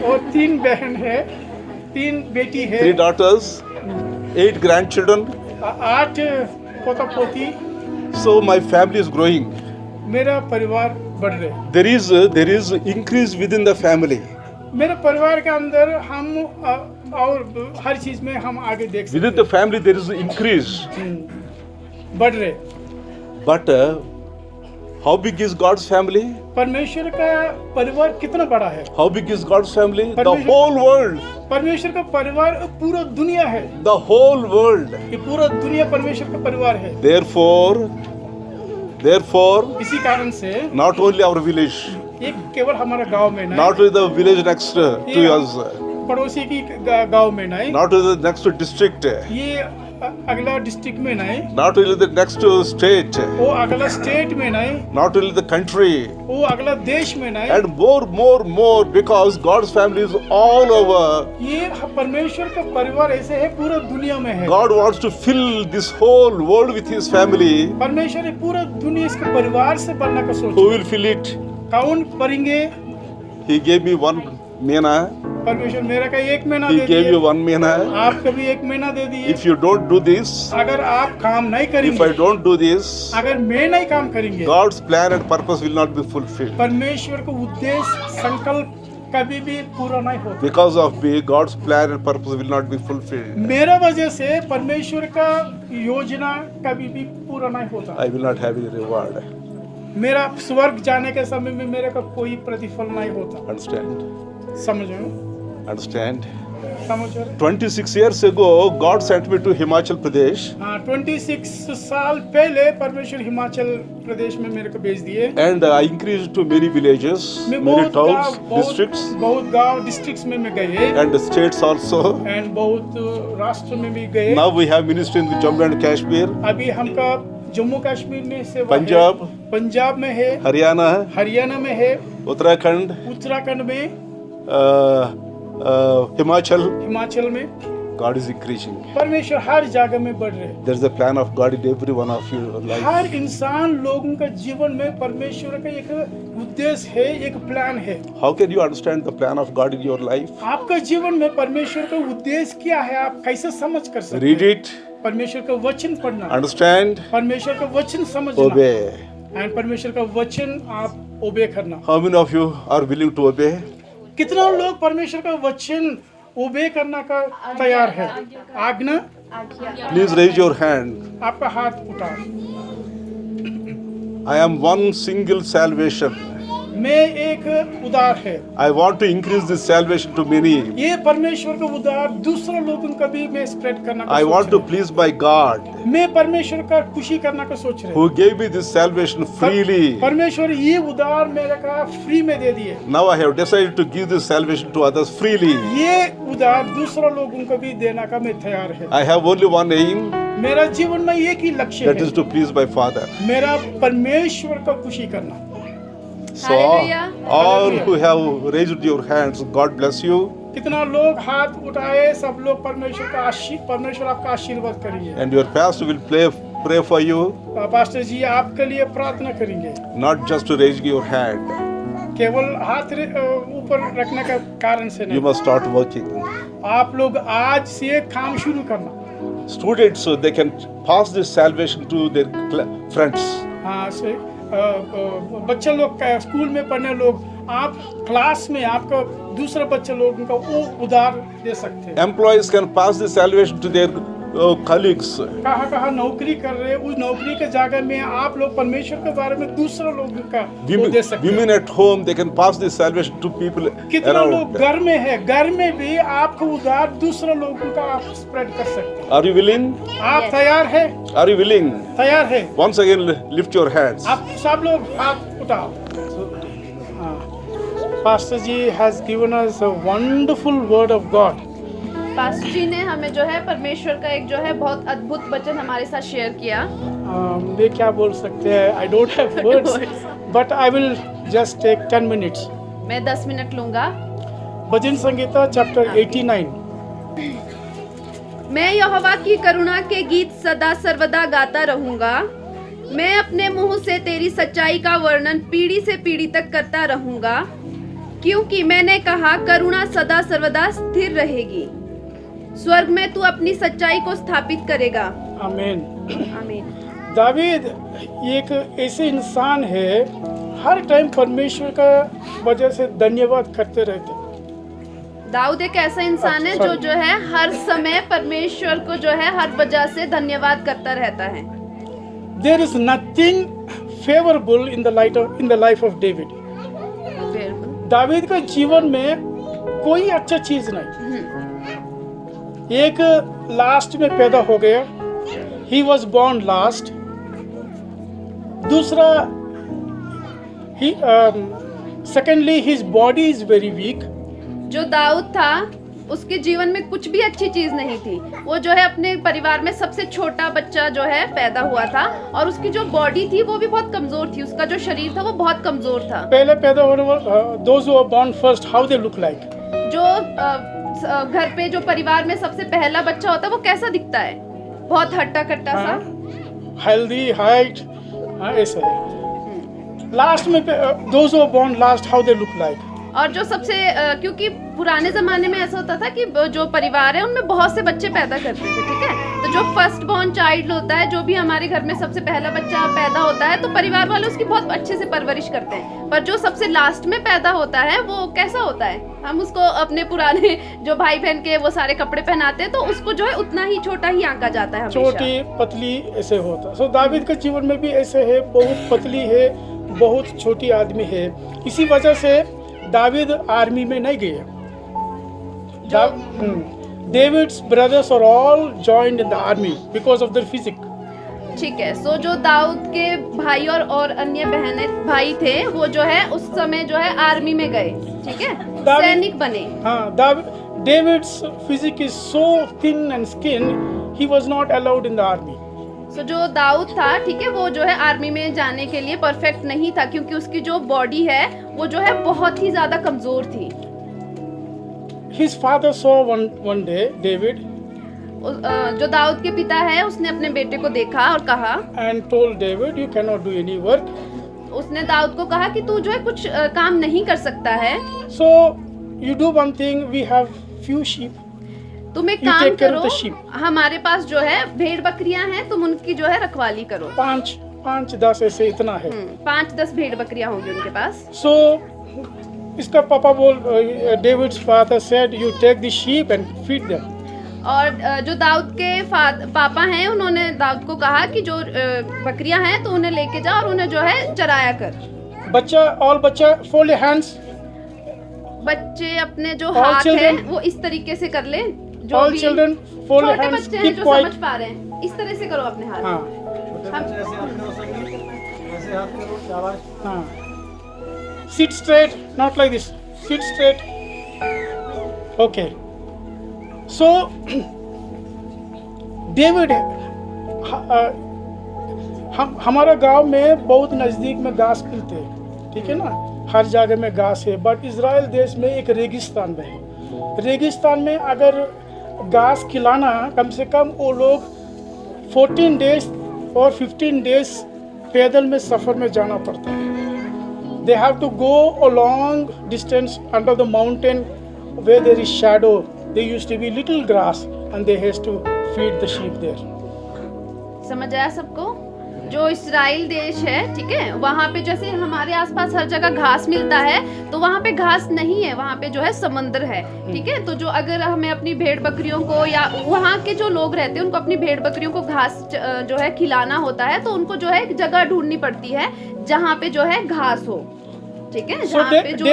और 3 बहन है, 3 बेटी है, 3 daughters, 8 grandchildren. 8 पोता पोती। So my family is growing. मेरा परिवार बढ़ रहा है। There is increase within the family. मेरे परिवार के अंदर हम और हर चीज में हम आगे देख सकते Within the family there is increase. हैं, बढ़ रहे। But how big is God's family? परमेश्वर का परिवार कितना बड़ा है? How big is God's family? The Permission- whole world. परमेश्वर का परिवार पूरा दुनिया है। The whole world. ये पूरा दुनिया परमेश्वर का परिवार है। Therefore, इसी कारण से not only our village, ये केवल हमारा गांव में नहीं, not only the village next to us, पड़ोसी की गांव में नहीं, not only the next district, ये अगला डिस्ट्रिक्ट में नहीं, not only the next state, वो अगला स्टेट में नहीं, not only the country, वो अगला देश में नहीं, and more because God's family is all over. ये परमेश्वर का परिवार ऐसे है पूरा दुनिया में है। God wants to fill this whole world with His family. परमेश्वर ये पूरा दुनिया इसके परिवार से बनने का सोच। Who will fill it? कौन भरेंगे? He gave me one manna. परमेश्वर मेरा का एक महीना He दे gave you दिए, one manna. आपका भी एक महीना दे दिए। If you don't do this, अगर आप काम नहीं if I करेंगे, don't do this, अगर मैं नहीं काम करेंगे, God's plan and purpose will not be fulfilled. परमेश्वर का उद्देश्य संकल्प कभी भी पूरा नहीं होता। Because of me, God's plan and purpose will not be fulfilled. मेरा वजह से परमेश्वर का योजना कभी भी पूरा नहीं होता। I will not have any reward. मेरा स्वर्ग जाने के समय में मेरे का कोई प्रतिफल नहीं होता। Understand? समझ रहे हो? Understand? समझ रहे हो? 26 years ago, God sent me to Himachal Pradesh, हाँ, 26 साल पहले परमेश्वर हिमाचल प्रदेश में मेरे को भेज दिए। and I increased to many villages, मैं many towns, बहुत districts, बहुत गांव डिस्ट्रिक्ट्स में मैं गए and states also. एंड बहुत राष्ट्र में भी गए। Now we have ministry in Jammu and Kashmir, अभी हमका जम्मू कश्मीर में सेवा है। पंजाब, पंजाब में है, Haryana, हरियाणा में है, Uttarakhand, उत्तराखंड में, Himachal. हिमाचल में। God is increasing. परमेश्वर हर जगह में बढ़ रहे हैं। There is a plan of God in every one of your life. हर इंसान लोगों का जीवन में परमेश्वर का एक उद्देश्य है, एक प्लान है। How can you understand the plan of God in your life? आपका जीवन में परमेश्वर का उद्देश्य क्या है, आप कैसे समझ कर सकते Read हैं? it, परमेश्वर का वचन पढ़ना, understand, परमेश्वर का वचन समझना, obey. एंड परमेश्वर का वचन आप ओबे करना। How many of you are willing to obey? कितना लोग परमेश्वर का वचन ओबे करना का तैयार है? आज्ञा, Please raise your hand. आपका हाथ उठाओ। I am one single salvation. मैं एक उदार है। I want to increase this salvation to many. ये परमेश्वर का उदार दूसरे लोगों का भी मैं स्प्रेड करना का I सोच want to रहा please my God, हूं। मैं परमेश्वर का खुशी करना का सोच रहे who gave me this salvation freely. परमेश्वर ये उदार मेरे का फ्री में दे दिए। Now I have decided to give this salvation to others freely. ये उदार दूसरे लोगों को भी देना का मैं तैयार है। I have only one aim, मेरा जीवन में एक ही लक्ष्य that है, is to please my Father. मेरा परमेश्वर का खुशी करना। So Hallelujah. all who have raised your hands, God bless you. कितना लोग हाथ उठाए, सब लोग परमेश्वर का परमेश्वर आपका आशीर्वाद करेंगे। And your pastor will pray for you, pastor ji आपके लिए प्रार्थना करेंगे। not just to raise your hand. केवल हाथ ऊपर रखने का कारण से You नहीं, must start working. आप लोग आज से काम शुरू करना। Students, so they can pass this salvation to their friends. हाँ से बच्चे लोग स्कूल में पढ़ने लोग, आप क्लास में आपका दूसरे बच्चे लोगों का वो उधार दे सकते हैं। Employees can pass this salvation to their colleagues. कहाँ कहाँ नौकरी कर रहे हैं, उस नौकरी के जगह में आप लोग परमेश्वर के बारे में दूसरे लोगों का वो दे सकते हैं। Women at home, they can pass this salvation to people कितना लोग around. घर में है, घर में भी आपका उधार दूसरे लोगों का आप स्प्रेड कर सकते हैं। Are you willing? आप तैयार है? Are you willing? तैयार है? Once again, lift your hands. आप सब लोग हाथ उठाओ। Pastor ji has given us a wonderful word of God. Pastor ji ने हमें जो है परमेश्वर का एक जो है बहुत अद्भुत वचन हमारे साथ शेयर किया। मैं क्या बोल सकते हैं? I don't have words, but I will just take 10 minutes. मैं 10 मिनट लूंगा। भजन संगीता चैप्टर 89। मैं यहोवा की करुणा के गीत सदा सर्वदा गाता रहूंगा। मैं अपने मुंह से तेरी सच्चाई का वर्णन पीढ़ी से पीढ़ी तक करता रहूंगा, क्योंकि मैंने कहा करुणा सदा सर्वदा स्थिर रहेगी। स्वर्ग में तू अपनी सच्चाई को स्थापित करेगा। आमीन। आमीन। दावीद एक ऐसे इंसान है, हर टाइम परमेश्वर का वजह से धन्यवाद करते रहते। दाऊद एक ऐसा इंसान है जो है हर समय परमेश्वर को जो है हर वजह से धन्यवाद करता रहता है। There is nothing favorable in the life of David. David का जीवन में कोई अच्छा चीज नहीं। एक लास्ट में पैदा हो गया, he was born last। दूसरा, secondly his body is very weak। जो दाऊद था उसके जीवन में कुछ भी अच्छी चीज नहीं थी। वो जो है अपने परिवार में सबसे छोटा बच्चा जो है पैदा हुआ था और उसकी जो बॉडी थी वो भी बहुत कमजोर थी, उसका जो शरीर था वो बहुत कमजोर था। पहले पैदा होने वाले those who are born first, how they look like? जो घर पे जो परिवार में सबसे पहला बच्चा होता है वो कैसा दिखता है? बहुत हट्टा कट्टा सा, हेल्दी, हाइट, ऐसे है। लास्ट में those who are born last, how they look like? और जो सबसे क्योंकि पुराने जमाने में ऐसा होता था कि जो परिवार है उनमें बहुत से बच्चे पैदा करते थे, ठीक है। तो जो फर्स्ट बॉर्न चाइल्ड होता है, जो भी हमारे घर में सबसे पहला बच्चा पैदा होता है, तो परिवार वाले उसकी बहुत अच्छे से परवरिश करते हैं। पर जो सबसे लास्ट में पैदा होता है वो कैसा होता है? हम उसको अपने पुराने जो भाई बहन के वो सारे कपड़े पहनाते हैं, तो उसको जो है उतना ही छोटा ही आंका जाता है हमेशा। छोटी पतली ऐसे होता है। सो दावीद के जीवन में भी ऐसे है, बहुत पतली है, बहुत छोटी आदमी है। इसी वजह से दावीद आर्मी में नहीं गए। David's brothers are all joined in the army because of their physique. ठीक है। सो जो दाऊद के भाई और अन्य बहनें भाई थे वो जो है उस समय जो है आर्मी में गए, ठीक है, सैनिक बने। हाँ, David's physique is so thin and skin, he was not allowed in the army. सो जो दाऊद था, ठीक है, वो जो है आर्मी में जाने के लिए परफेक्ट नहीं था क्योंकि उसकी जो बॉडी है वो जो है बहुत ही ज्यादा कमजोर थी। His father saw one day David जो दाऊद के पिता है उसने अपने बेटे को देखा और कहा, and told David, you cannot do any work. उसने दाऊद को कहा कि तू जो है कुछ काम नहीं कर सकता है। So you do one thing, we have few sheep. तुम एक काम करो, हमारे पास जो है भेड़ बकरियां हैं, तुम उनकी जो है रखवाली करो। 5-10 ऐसे इतना है। 5-10 भेड़ बकरियां होंगी उनके पास। So इसका पापा David's father said, you take the sheep and feed them. और जो दाऊद के पापा हैं उन्होंने दाऊद को कहा कि जो बकरियां हैं तो उन्हें लेके जा और उन्हें जो है चराया कर। बच्चा fold your hands. बच्चे अपने जो हाथ हैं वो इस तरीके से कर ले। जो all भी children fold your छोटे hands, बच्चे हैं keep जो quiet. समझ पा रहे हैं, इस तरह से करो अपने हाथ। हाँ, sit straight, not like this. Sit straight. Okay. So David, हमारा गांव में बहुत नजदीक में घास मिलते हैं, ठीक है ना, हर जगह में घास है। बट इजराइल देश में एक रेगिस्तान में है। रेगिस्तान में अगर घास खिलाना, कम से कम वो लोग 14 डेज और 15 डेज पैदल में सफ़र में जाना पड़ता है। They have to go a long distance under the mountain where there is shadow. There used to be little grass and they has to feed the sheep there. समझ आया सबको? जो इस्राइल देश है, ठीक है, वहाँ पे जैसे हमारे आसपास हर जगह घास मिलता है, तो वहाँ पे घास नहीं है, वहाँ पे जो है समंदर है, ठीक है। तो जो अगर हमें अपनी भेड़ बकरियों को या वहाँ के जो लोग रहते हैं उनको अपनी भेड़ बकरियों को घास जो है खिलाना होता है, तो उनको जो है एक जगह ढूंढनी पड़ती है जहाँ पे जो है घास हो, ठीक है, जहाँ पे जो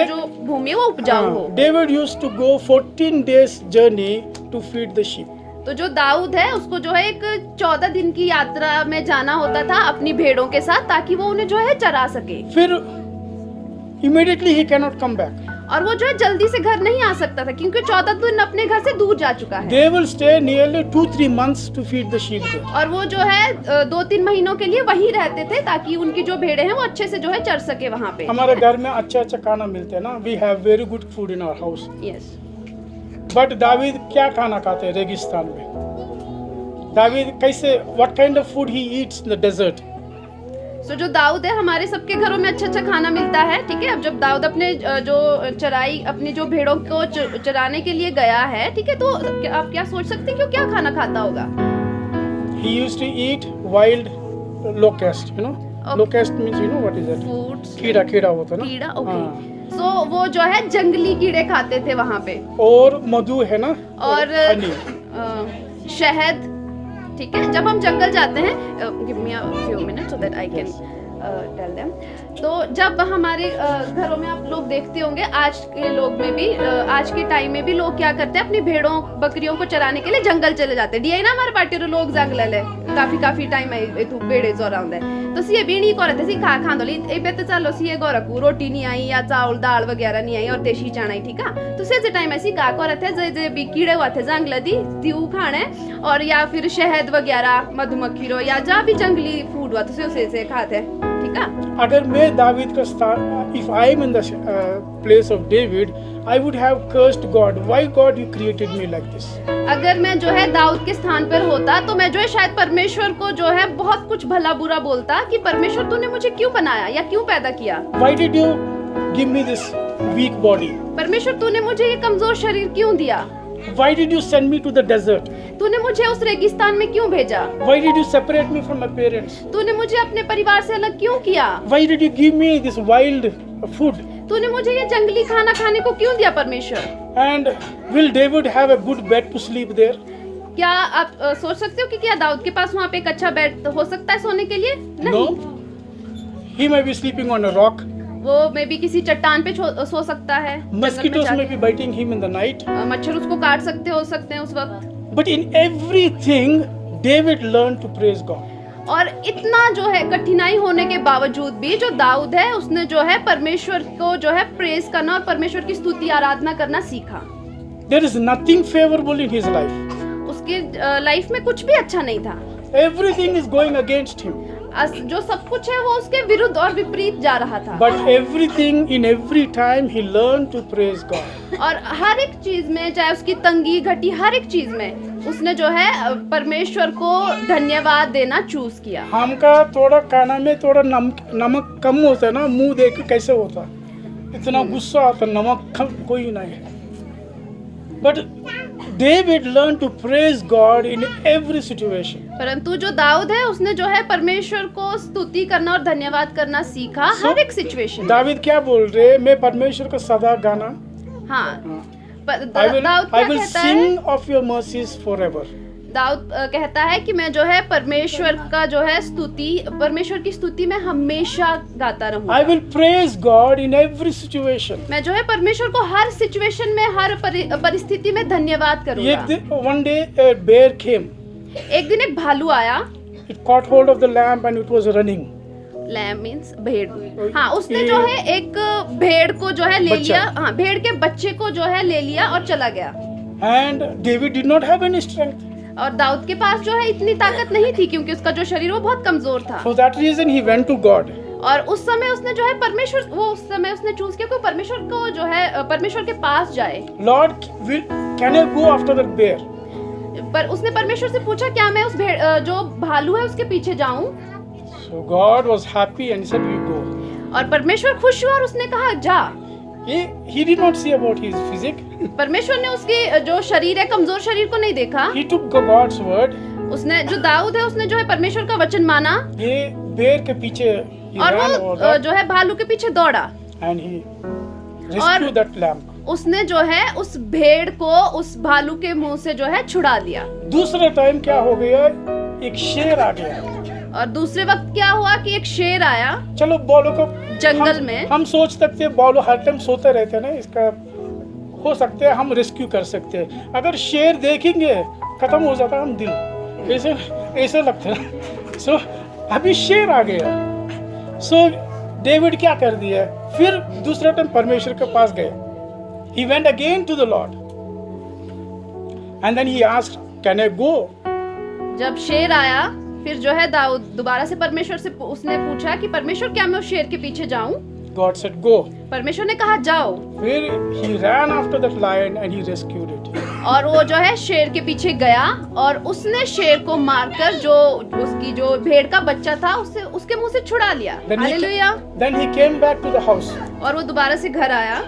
भूमि है वो उपजाऊ हो। David used to go 14 days journey to feed the sheep. तो जो दाऊद है उसको जो है एक 14 दिन की यात्रा में जाना होता था अपनी भेड़ों के साथ, ताकि वो उन्हें जो है चरा सके। फिर immediately he cannot come back. और वो जो है जल्दी से घर नहीं आ सकता था क्योंकि 14 दिन अपने घर से दूर जा चुका है। They will stay nearly 2-3 months to feed the sheep there. और वो जो है 2-3 महीनों के लिए वहीं रहते थे ताकि उनकी जो भेड़ें हैं वो अच्छे से जो है चर सके वहाँ पे। हमारे घर में अच्छा खाना मिलता है ना, we have very good food in our house. Yes. But David क्या खाना खाते हैं रेगिस्तान में? दावीद कैसे, what kind of food he eats in the desert? So जो दाऊद है, हमारे सबके घरों में अच्छा खाना मिलता है, ठीक है। अब जब दाऊद अपने जो चराई अपनी जो भेड़ों को चराने के लिए गया है, ठीक है, तो आप क्या सोच सकते हैं कि वो क्या खाना खाता होगा? He used to eat wild locust, you know. Okay. Locust means, you know what is that? Fruits. कीड़ा होता है ना? कीड़ा, ओके। सो वो जो है जंगली कीड़े खाते थे वहाँ पे। और मधु है ना, और शहद, ठीक है। जब हम जंगल जाते हैं, give me a few minutes so that I can tell them. तो जब हमारे घरों में आप लोग देखते होंगे, आज के लोग में भी आज के टाइम में भी लोग क्या करते हैं, अपनी भेड़ों बकरियों को चराने के लिए जंगल चले जाते हैं। डी ना हमारे पार्टी रो लोग जंगल है काफी टाइम है तू बेड़े जोराउंद है तो सी बीणी को रहते सी खा खांदो ली ए पे तो चलो सी गोरकू रोटी नहीं आई या चावल दाल वगैरह नहीं आई और देशी चाना ही ठीक है। तो से टाइम ऐसी का को रहते जे जे भी कीड़े हुआ थे जंगल दी त्यू खाने और या फिर शहद वगैरह मधुमक्खी रो या जा भी जंगली फूड हुआ तो से खाते ठीक है। अगर मैं दावीद का स्थान, if I am in the place of David, I would have cursed God. Why God you created me like this? अगर मैं जो है दाऊद के स्थान पर होता तो मैं जो है शायद परमेश्वर को जो है बहुत कुछ भला बुरा बोलता कि परमेश्वर तूने मुझे क्यों बनाया या क्यों पैदा किया। Why did you give me this weak body? परमेश्वर तूने मुझे ये कमजोर शरीर क्यों दिया। Why did you send me to the desert? तूने मुझे उस रेगिस्तान में क्यों भेजा। Why did you separate me from my parents? तूने मुझे अपने परिवार से अलग क्यों किया। Why did you give me this wild food? तूने मुझे ये जंगली खाना खाने को क्यों दिया परमेश्वर। And will David have a good bed to sleep there? क्या आप सोच सकते हो कि क्या दाऊद के पास वहाँ पे एक अच्छा बेड हो सकता है सोने के लिए। नहीं। No. He may be sleeping on a rock. वो मे भी किसी चट्टान पे सो सकता है। Mosquitoes may be biting him in the night. मच्छर उसको काट हो सकते हैं उस वक्त। But in everything, David learned to praise God. और इतना जो है कठिनाई होने के बावजूद भी जो दाऊद है उसने जो है परमेश्वर को जो है प्रेज करना और परमेश्वर की स्तुति आराधना करना सीखा। There is nothing favorable in his life. उसके लाइफ में कुछ भी अच्छा नहीं था। Everything is going against him. जो सब कुछ है वो उसके विरुद्ध और विपरीत जा रहा था। But everything in every time he learned to praise God. और हर एक चीज में चाहे उसकी तंगी घटी हर एक चीज में उसने जो है परमेश्वर को धन्यवाद देना चूज किया। हमका थोड़ा खाना में थोड़ा नमक कम होता है ना, मुंह देख के कैसे होता, इतना गुस्सा आता, नमक कम कोई नहीं है। But David learned to praise God in every situation. परंतु जो दाऊद है उसने जो है परमेश्वर को स्तुति करना और धन्यवाद करना सीखा हर एक सिचुएशन। दाऊद क्या बोल रहे, मैं परमेश्वर का सदा गाना। हाँ। I will sing of your mercies forever. Dawood कहता है कि मैं जो है परमेश्वर का जो है स्तुति परमेश्वर की स्तुति में हमेशा गाता रहूंगा। I will praise God in every situation. मैं जो है परमेश्वर को हर सिचुएशन में हर परिस्थिति में धन्यवाद करूंगा। One day a bear came. एक दिन एक भालू आया। It caught hold of the lamb and it was running. Lamb means भेड़। हाँ, उसने जो है एक भेड़ को जो है ले लिया। हाँ, भेड़ के बच्चे को जो है ले लिया और चला गया। And David did not have any strength. और दाऊद के पास जो है इतनी ताकत नहीं थी क्योंकि उसका जो शरीर वो बहुत कमजोर था। For that reason he went to God. और उस समय उसने जो है परमेश्वर वो उस समय उसने चूज किया कि परमेश्वर को जो है परमेश्वर के पास जाए। Lord, can I go after that bear? पर उसने परमेश्वर से पूछा क्या मैं उस भेड़ जो भालू है उसके पीछे जाऊं? So God was happy and he said, "You go." और परमेश्वर खुश हुआ और उसने कहा जा। He did not see about his physique. परमेश्वर ने उसके जो शरीर है कमजोर शरीर को नहीं देखा। He took God's word. उसने जो दाऊद है उसने जो है परमेश्वर का वचन माना। ये बेर के पीछे और वो जो है भालू के पीछे दौड़ा। And he rescued that lamb. उसने जो है उस भेड़ को उस भालू के मुंह से जो है छुड़ा दिया। दूसरे टाइम क्या हो गया, एक शेर आ गया। और दूसरे वक्त क्या हुआ कि एक शेर आया। चलो बोलो को जंगल में हम सोच सकते हैं बोलो हर टाइम सोते रहते हैं ना, इसका हो सकते हैं हम रेस्क्यू कर सकते हैं। अगर शेर देखेंगे खत्म हो जाता हम दिल, ऐसे लगता है। सो अभी शेर आ गया। सो डेविड क्या कर दिया, फिर दूसरे टाइम परमेश्वर के पास गए। He went again to the Lord and then he asked, "Can I go?" जब शेर आया फिर जो है दाऊद दोबारा से परमेश्वर से उसने पूछा कि परमेश्वर क्या मैं उस शेर के पीछे जाऊं? God said, "Go." परमेश्वर ने कहा जाओ। फिर he ran after that lion and he rescued it. और वो जो है शेर के पीछे गया और उसने शेर को मारकर जो उसकी जो भेड़ का बच्चा था उसके मुंह से छुड़ा लिया। Hallelujah. Then he came back to the house. और वो दोबारा से घर आया।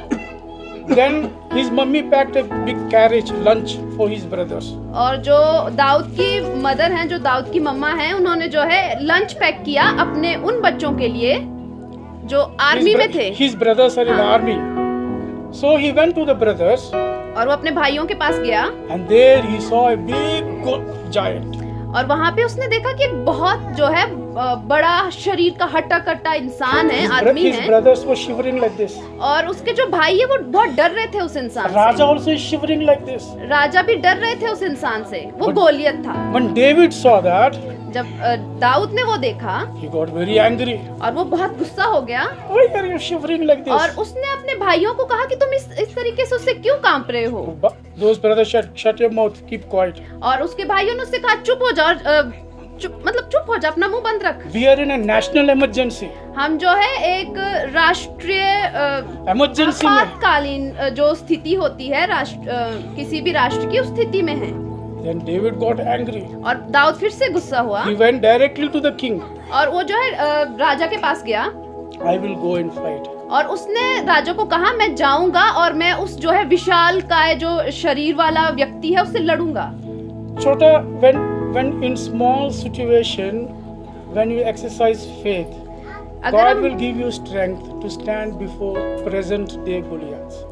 Then his mummy packed a big carriage lunch for his brothers. और जो दाऊद की मदर हैं, जो दाऊद की मम्मा हैं, उन्होंने जो है लंच पैक किया अपने उन बच्चों के लिए जो आर्मी में थे। His brothers are in the army. So he went to the brothers. और वो अपने भाइयों के पास गया। And there he saw a big giant. और वहां पे उसने देखा कि एक बहुत जो है बड़ा शरीर का हट्टा कट्टा इंसान है, आदमी His है, brothers were shivering like this. और उसके जो भाई है वो बहुत डर रहे थे उस इंसान Raja से। also is shivering like this. राजा भी डर रहे थे उस इंसान से, वो गोलियत था। When David saw that, जब दाऊद ने वो देखा he got very angry. और वो बहुत गुस्सा हो गया, Why are you shivering like और this? उसने अपने भाइयों को कहा कि तुम इस तरीके से उससे क्यों कांप रहे हो। Those brothers shut your mouth, keep quiet. और उसके भाइयों ने उससे कहा चुप हो जा, चुप हो जा, अपना मुंह बंद रख। We are in a national emergency. हम जो है एक राष्ट्रीय Emergency में. आपातकालीन जो स्थिति होती है किसी भी राष्ट्र की, उस स्थिति में है। Then David got angry. और दाऊद फिर से गुस्सा हुआ He went directly to the king. और वो जो है राजा के पास गया I will go and fight. और उसने राजा को कहा मैं जाऊंगा और मैं उस जो है विशाल काय जो शरीर वाला व्यक्ति है उससे लड़ूंगा। छोटा, when in small situation, when you exercise faith, अगर God हम will give you strength to stand before present day Goliaths.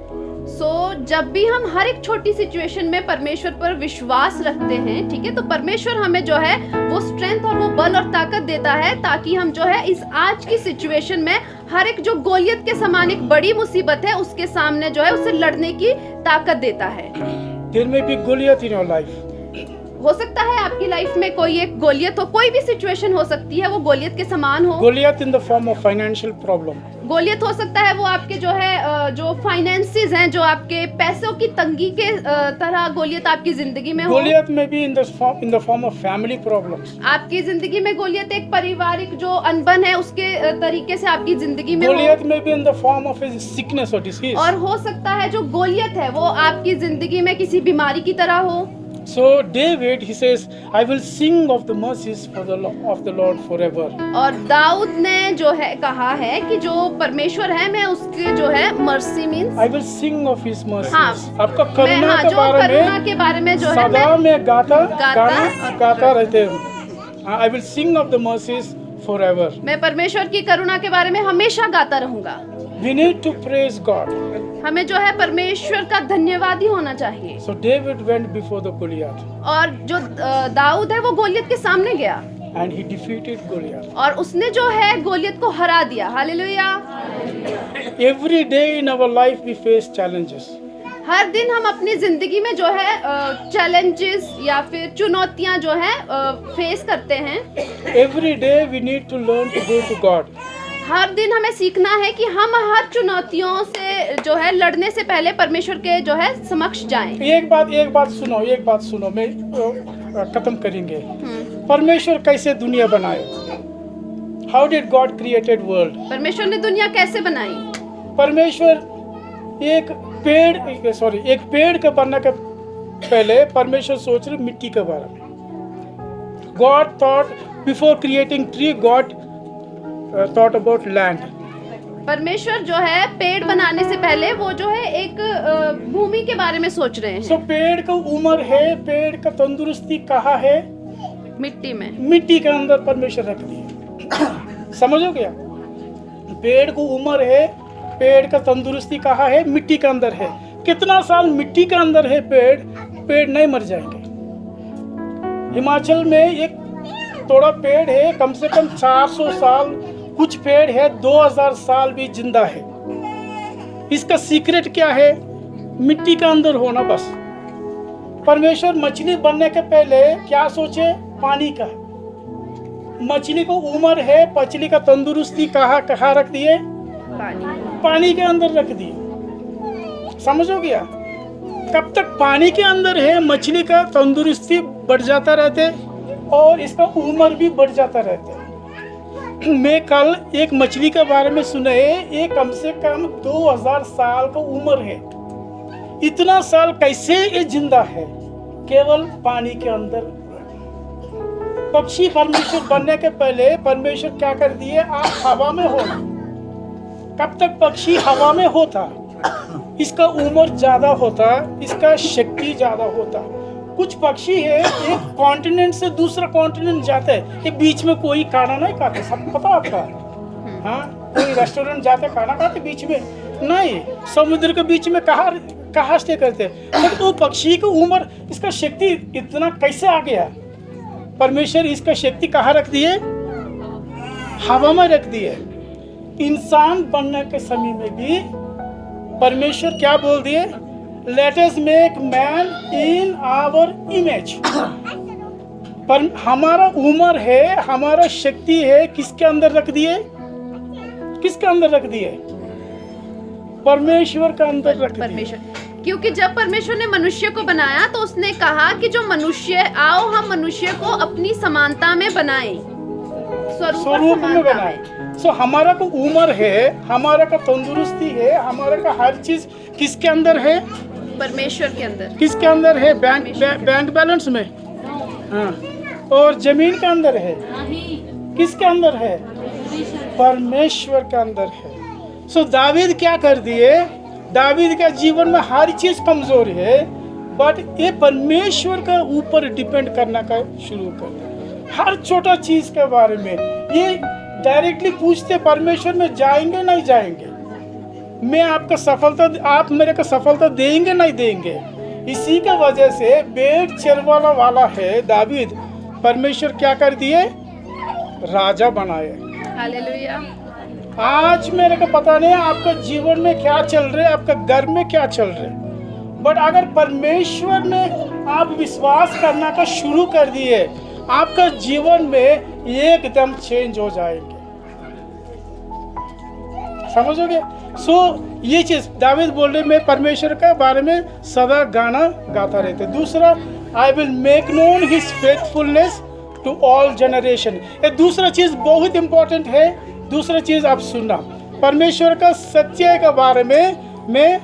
जब भी हम हर एक छोटी सिचुएशन में परमेश्वर पर विश्वास रखते हैं, ठीक है, तो परमेश्वर हमें जो है वो स्ट्रेंथ और वो बल और ताकत देता है ताकि हम जो है इस आज की सिचुएशन में हर एक जो गोलियत के समान एक बड़ी मुसीबत है उसके सामने जो है उससे लड़ने की ताकत देता है। There may be Goliath in your life. हो सकता है आपकी लाइफ में कोई एक गोलियत हो, कोई भी सिचुएशन हो सकती है, वो गोलियत के समान हो। Goliath in the form of financial problem. Goliath हो सकता है वो आपके जो है जो फाइनेंसेस हैं, जो आपके पैसों की तंगी के तरह गोलियत आपकी जिंदगी में हो। Goliath may be in the form of family problems. आपकी जिंदगी में गोलियत एक पारिवारिक जो अनबन है उसके तरीके से आपकी जिंदगी में हो। Goliath may be in the form of a sickness or disease. और हो सकता है जो गोलियत है वो आपकी जिंदगी में किसी बीमारी की तरह हो। So David, he says, I will sing of the mercies of the Lord forever. और दाऊद ने जो है कहा है कि जो परमेश्वर है मैं उसके जो है mercy means I will sing of his mercies. हाँ, आपका मैं करुणा के जो बारे करुणा में के बारे में जो है सदा में गाता गाता रहते हैं। I will sing of the mercies forever. मैं परमेश्वर की करुणा के बारे में हमेशा गाता रहूंगा। We need to praise God. हमें जो है परमेश्वर का धन्यवादी होना चाहिए। So David went before the Goliath और जो दाऊद है वो गोलियत के सामने गया and he defeated Goliath. और उसने जो है गोलियत को हरा दिया। Hallelujah. Every day in our life we face challenges. हर दिन हम अपनी जिंदगी में जो है चैलेंजेस या फिर चुनौतियां जो है फेस करते हैं। Every day we need to learn to go to God. हर दिन हमें सीखना है कि हम हर चुनौतियों से जो है लड़ने से पहले परमेश्वर के जो है समक्ष जाएं। एक बात सुनो, मैं खत्म करेंगे। परमेश्वर कैसे दुनिया बनाए? How did God created world? परमेश्वर ने दुनिया कैसे बनाई? परमेश्वर एक पेड़ के बनने के पहले परमेश्वर सोच रहे मिट्टी के बारे में। God thought before creating tree, God thought about land. परमेश्वर जो है पेड़ बनाने से पहले वो जो है एक भूमि के बारे में सोच रहे हैं। So पेड़ का उम्र है, पेड़ का तंदुरुस्ती कहाँ है? मिट्टी में। मिट्टी के अंदर परमेश्वर रख दिए। समझो क्या? पेड़ को उम्र है, पेड़ का तंदुरुस्ती कहाँ है? मिट्टी के अंदर है। कितना साल मिट्टी के अंदर है पेड़ नहीं मर जाएंगे। हिमाचल में एक थोड़ा पेड़ है, कम से कम 400 साल, कुछ पेड़ है 2000 साल भी जिंदा है। इसका सीक्रेट क्या है? मिट्टी के अंदर होना बस। परमेश्वर मछली बनने के पहले क्या सोचे? पानी का। मछली को उम्र है, मछली का तंदुरुस्ती कहाँ रख दिए? पानी के अंदर रख दिए। समझो क्या? कब तक पानी के अंदर है मछली का तंदुरुस्ती बढ़ जाता रहते और इसका उम्र भी बढ़ जाता रहता है। मैं कल एक मछली के बारे में सुने, ये कम से कम 2000 साल का उम्र है। इतना साल कैसे ये जिंदा है? केवल पानी के अंदर। पक्षी परमेश्वर बनने के पहले परमेश्वर क्या कर दिए? आप हवा में हो। कब तक पक्षी हवा में होता? इसका उम्र ज्यादा होता, इसका शक्ति ज्यादा होता। कुछ पक्षी है एक कॉन्टिनेंट से दूसरा कॉन्टिनेंट जाते हैं, ये बीच में कोई खाना नहीं खाते। सब पता आपका? हाँ, कोई रेस्टोरेंट जाते खाना खाते बीच में नहीं, समुद्र के बीच में कहाँ स्टे करते। तो पक्षी की उम्र, इसका शक्ति इतना कैसे आ गया? परमेश्वर इसका शक्ति कहाँ रख दिए? हवा में रख दिए। इंसान बनने के समय में भी परमेश्वर क्या बोल दिए? Let us make man in our image. पर हमारा उम्र है, हमारा शक्ति है, किसके अंदर रख दिए? किसके अंदर रख दिए? परमेश्वर का अंदर रख दिए। परमेश्वर, क्योंकि जब परमेश्वर ने मनुष्य को बनाया तो उसने कहा कि जो मनुष्य, आओ हम मनुष्य को अपनी समानता में बनाएं, स्वरूप में बनाए। सो हमारा को उम्र है, हमारा का तंदुरुस्ती है, हमारा का हर चीज किसके अंदर है? परमेश्वर के अंदर। किसके अंदर है? बैंक बैलेंस में। हाँ। और जमीन के अंदर है। किसके अंदर है? परमेश्वर के अंदर है। सो दावीद क्या कर दिए? दावीद का जीवन में हर चीज कमजोर है, बट ये परमेश्वर का ऊपर डिपेंड करना का शुरू कर दिया। हर छोटा चीज के बारे में ये डायरेक्टली पूछते, परमेश्वर में जाएंगे नहीं जाएंगे, मैं आपका सफलता, आप मेरे को सफलता देंगे नहीं देंगे। इसी के वजह से भेड़ चरवाने वाला है दावीद, परमेश्वर क्या कर दिए? राजा बनाए। हालेलुया। आज मेरे को पता नहीं आपका जीवन में क्या चल रहा है, आपका घर में क्या चल रहा है, बट अगर परमेश्वर में आप विश्वास करना का शुरू कर दिए, आपका जीवन में एकदम चेंज हो जाएंगे। समझोगे? सो ये चीज दावीद बोल रहे, मैं परमेश्वर के बारे में सदा गाना गाता रहते। दूसरा, I will make known his faithfulness to all generation. ये दूसरा चीज बहुत इंपॉर्टेंट है। दूसरा चीज आप सुनना, परमेश्वर का सच्चाई के बारे में मैं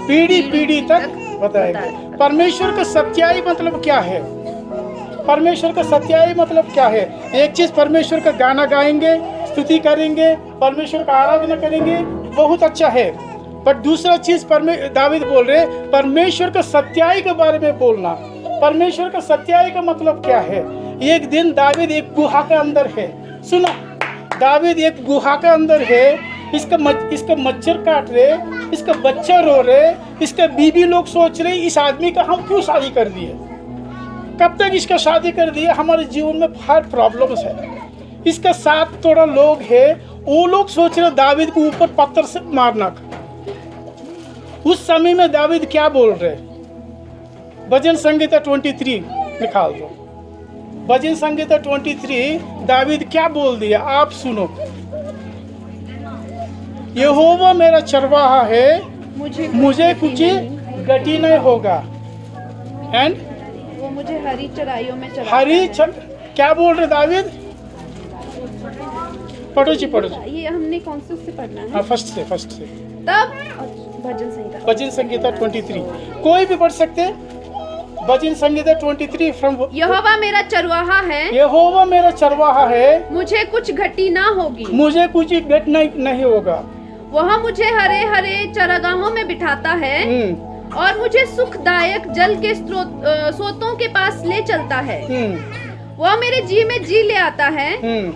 पीढ़ी पीढ़ी तक बताएंगे। परमेश्वर का सच्चाई मतलब क्या है? परमेश्वर का सच्चाई मतलब क्या है? एक चीज परमेश्वर का गाना गाएंगे, स्तुति करेंगे, परमेश्वर का आराधना करेंगे, बहुत अच्छा है। बट दूसरा चीज दावीद बोल रहे, परमेश्वर का सच्चाई के बारे में बोलना। परमेश्वर का सच्चाई का मतलब क्या है? एक दिन दावीद एक गुहा के अंदर है। सुनो, दावीद एक गुहा के अंदर है, इसका मच्छर काट रहे, इसका बच्चा रो रहे, इसका बीबी लोग सोच रहे इस आदमी का हम क्यों शादी कर दिए, कब तक इसका शादी कर दिए, हमारे जीवन में हर प्रॉब्लम्स है। इसका साथ थोड़ा लोग है, वो लोग सोच रहे दावीद को ऊपर पत्थर से मारना का। उस समय में दावीद क्या बोल रहे? भजन संगीता 23 निकाल दो। भजन संगीता 23 दावीद क्या बोल दिया आप सुनो। यहोवा मेरा चरवाहा है, मुझे कुछ गति नहीं होगा। एंड वो मुझे हरी चराइयों में क्या बोल रहे दावीद? पढ़ो जी, पढ़ो। ये हमने कौन से पढ़ना है? हाँ, फर्स्ट से। तब भजन संगीता 23 कोई भी पढ़ सकते। भजन संगीता 23 फ्रॉम। यहोवा मेरा चरवाहा है, यहोवा मेरा चरवाहा है, मुझे कुछ घटी ना होगी, मुझे कुछ घट नहीं होगा। वह मुझे हरे हरे चरागाहों में बिठाता है और मुझे सुखदायक जल के स्रोतों के पास ले चलता है। वह मेरे जी में जी ले आता है,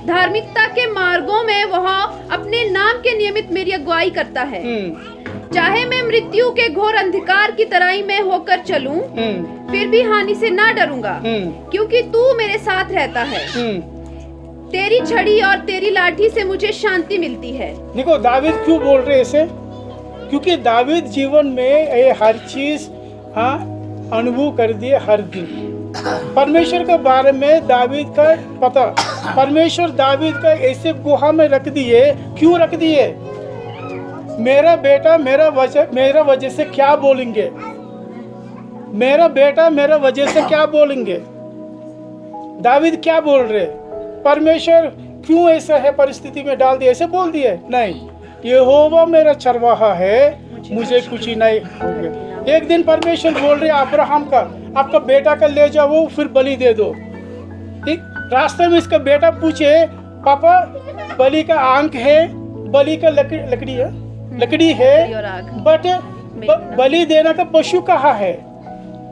धार्मिकता के मार्गों में वह अपने नाम के नियमित मेरी अगुवाई करता है। चाहे मैं मृत्यु के घोर अंधकार की तराई में होकर चलूं, फिर भी हानि से ना डरूंगा, क्योंकि तू मेरे साथ रहता है। तेरी छड़ी और तेरी लाठी से मुझे शांति मिलती है। देखो दावीद क्यों बोल रहे ऐसे? क्योंकि दावीद जीवन में ये हर चीज अनुभव कर दिए। हर दिन परमेश्वर के बारे में दावीद का पता, परमेश्वर दावीद का ऐसे गुहा में रख दिए। क्यों रख दिए? मेरा बेटा मेरा वजह से क्या बोलेंगे, मेरा बेटा मेरा वजह से क्या बोलेंगे। दावीद क्या बोल रहे? परमेश्वर क्यों ऐसा है परिस्थिति में डाल दिया, ऐसे बोल दिए? नहीं, यहोवा मेरा चरवाहा है, मुझे कुछ ही नहीं होगा। एक दिन परमेश्वर बोल रहे अब्राहम का, आपका बेटा का ले जाओ, फिर बलि दे दो। ठीक, रास्ते में इसका बेटा पूछे, पापा बलि का आंख है, बलि का लकड़ी है, बट बलि देना का पशु कहाँ है?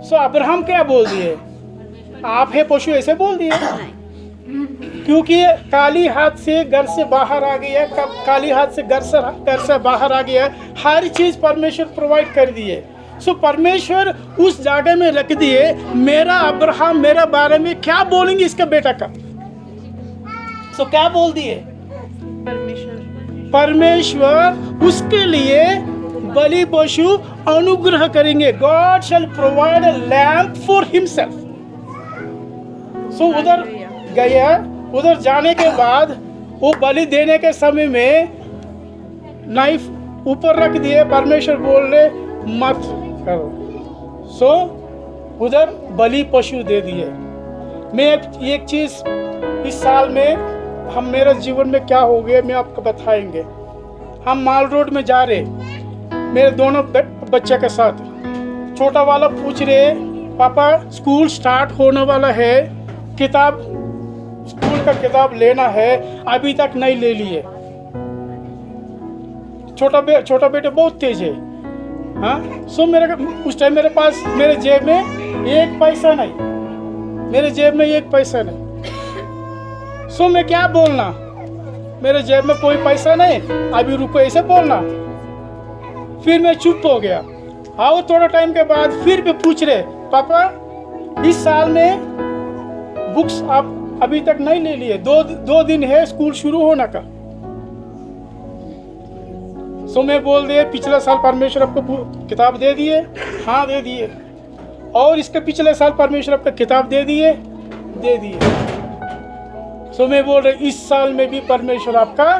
सो अब्राहम क्या बोल दिए? आप है पशु, ऐसे बोल दिए। क्योंकि काली हाथ से घर से बाहर आ गया, काली हाथ से घर से बाहर आ गया। हर चीज परमेश्वर प्रोवाइड कर दिए, सो परमेश्वर उस जगह में रख दिए, मेरा अब्राहम मेरे बारे में क्या बोलेंगे इसका बेटा का। सो क्या बोल दिए? परमेश्वर उसके लिए बलि पशु अनुग्रह करेंगे। God shall provide a lamb for himself. सो उधर गया, उधर जाने के बाद वो बलि देने के समय में नाइफ ऊपर रख दिए, परमेश्वर बोल रहे मत करो। सो उधर बलि पशु दे दिए। मैं एक चीज इस साल में हम मेरे जीवन में क्या हो गया मैं आपको बताएंगे। हम माल रोड में जा रहे, मेरे दोनों बच्चे के साथ, छोटा वाला पूछ रहे पापा स्कूल स्टार्ट होने वाला है, किताब स्कूल का किताब लेना है, अभी तक नहीं ले लिए। छोटा बेटा बहुत तेज है। हाँ, सो उस टाइम मेरे पास मेरे जेब में एक पैसा नहीं, मेरे जेब में एक पैसा नहीं। सो मैं क्या बोलना, मेरे जेब में कोई पैसा नहीं, अभी रुको ऐसे बोलना। फिर मैं चुप हो गया। आओ थोड़ा टाइम के बाद फिर भी पूछ रहे पापा इस साल में बुक्स आप अभी तक नहीं ले लिए, दो दिन है स्कूल शुरू होने का। सो मैं बोल दिए पिछले साल परमेश्वर आपको किताब दे दिए, हाँ दे दिए, और इसके पिछले साल परमेश्वर आपको किताब दे दिए। सो मैं बोल रहे इस साल में भी परमेश्वर आपका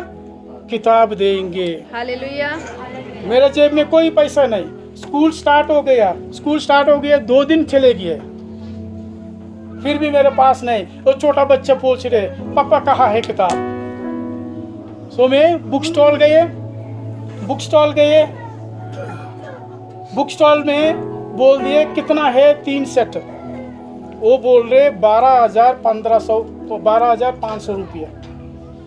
किताब देंगे। हालेलुया। मेरे जेब में कोई पैसा नहीं। स्कूल स्टार्ट हो गया, 2 दिन चले गए, फिर भी मेरे पास नहीं। वो छोटा बच्चा पूछ रहे पापा कहाँ है किताब। सो मैं बुक स्टॉल गए, बुक स्टॉल में बोल दिए कितना है 3 सेट। वो बोल रहे 12,500 रुपया,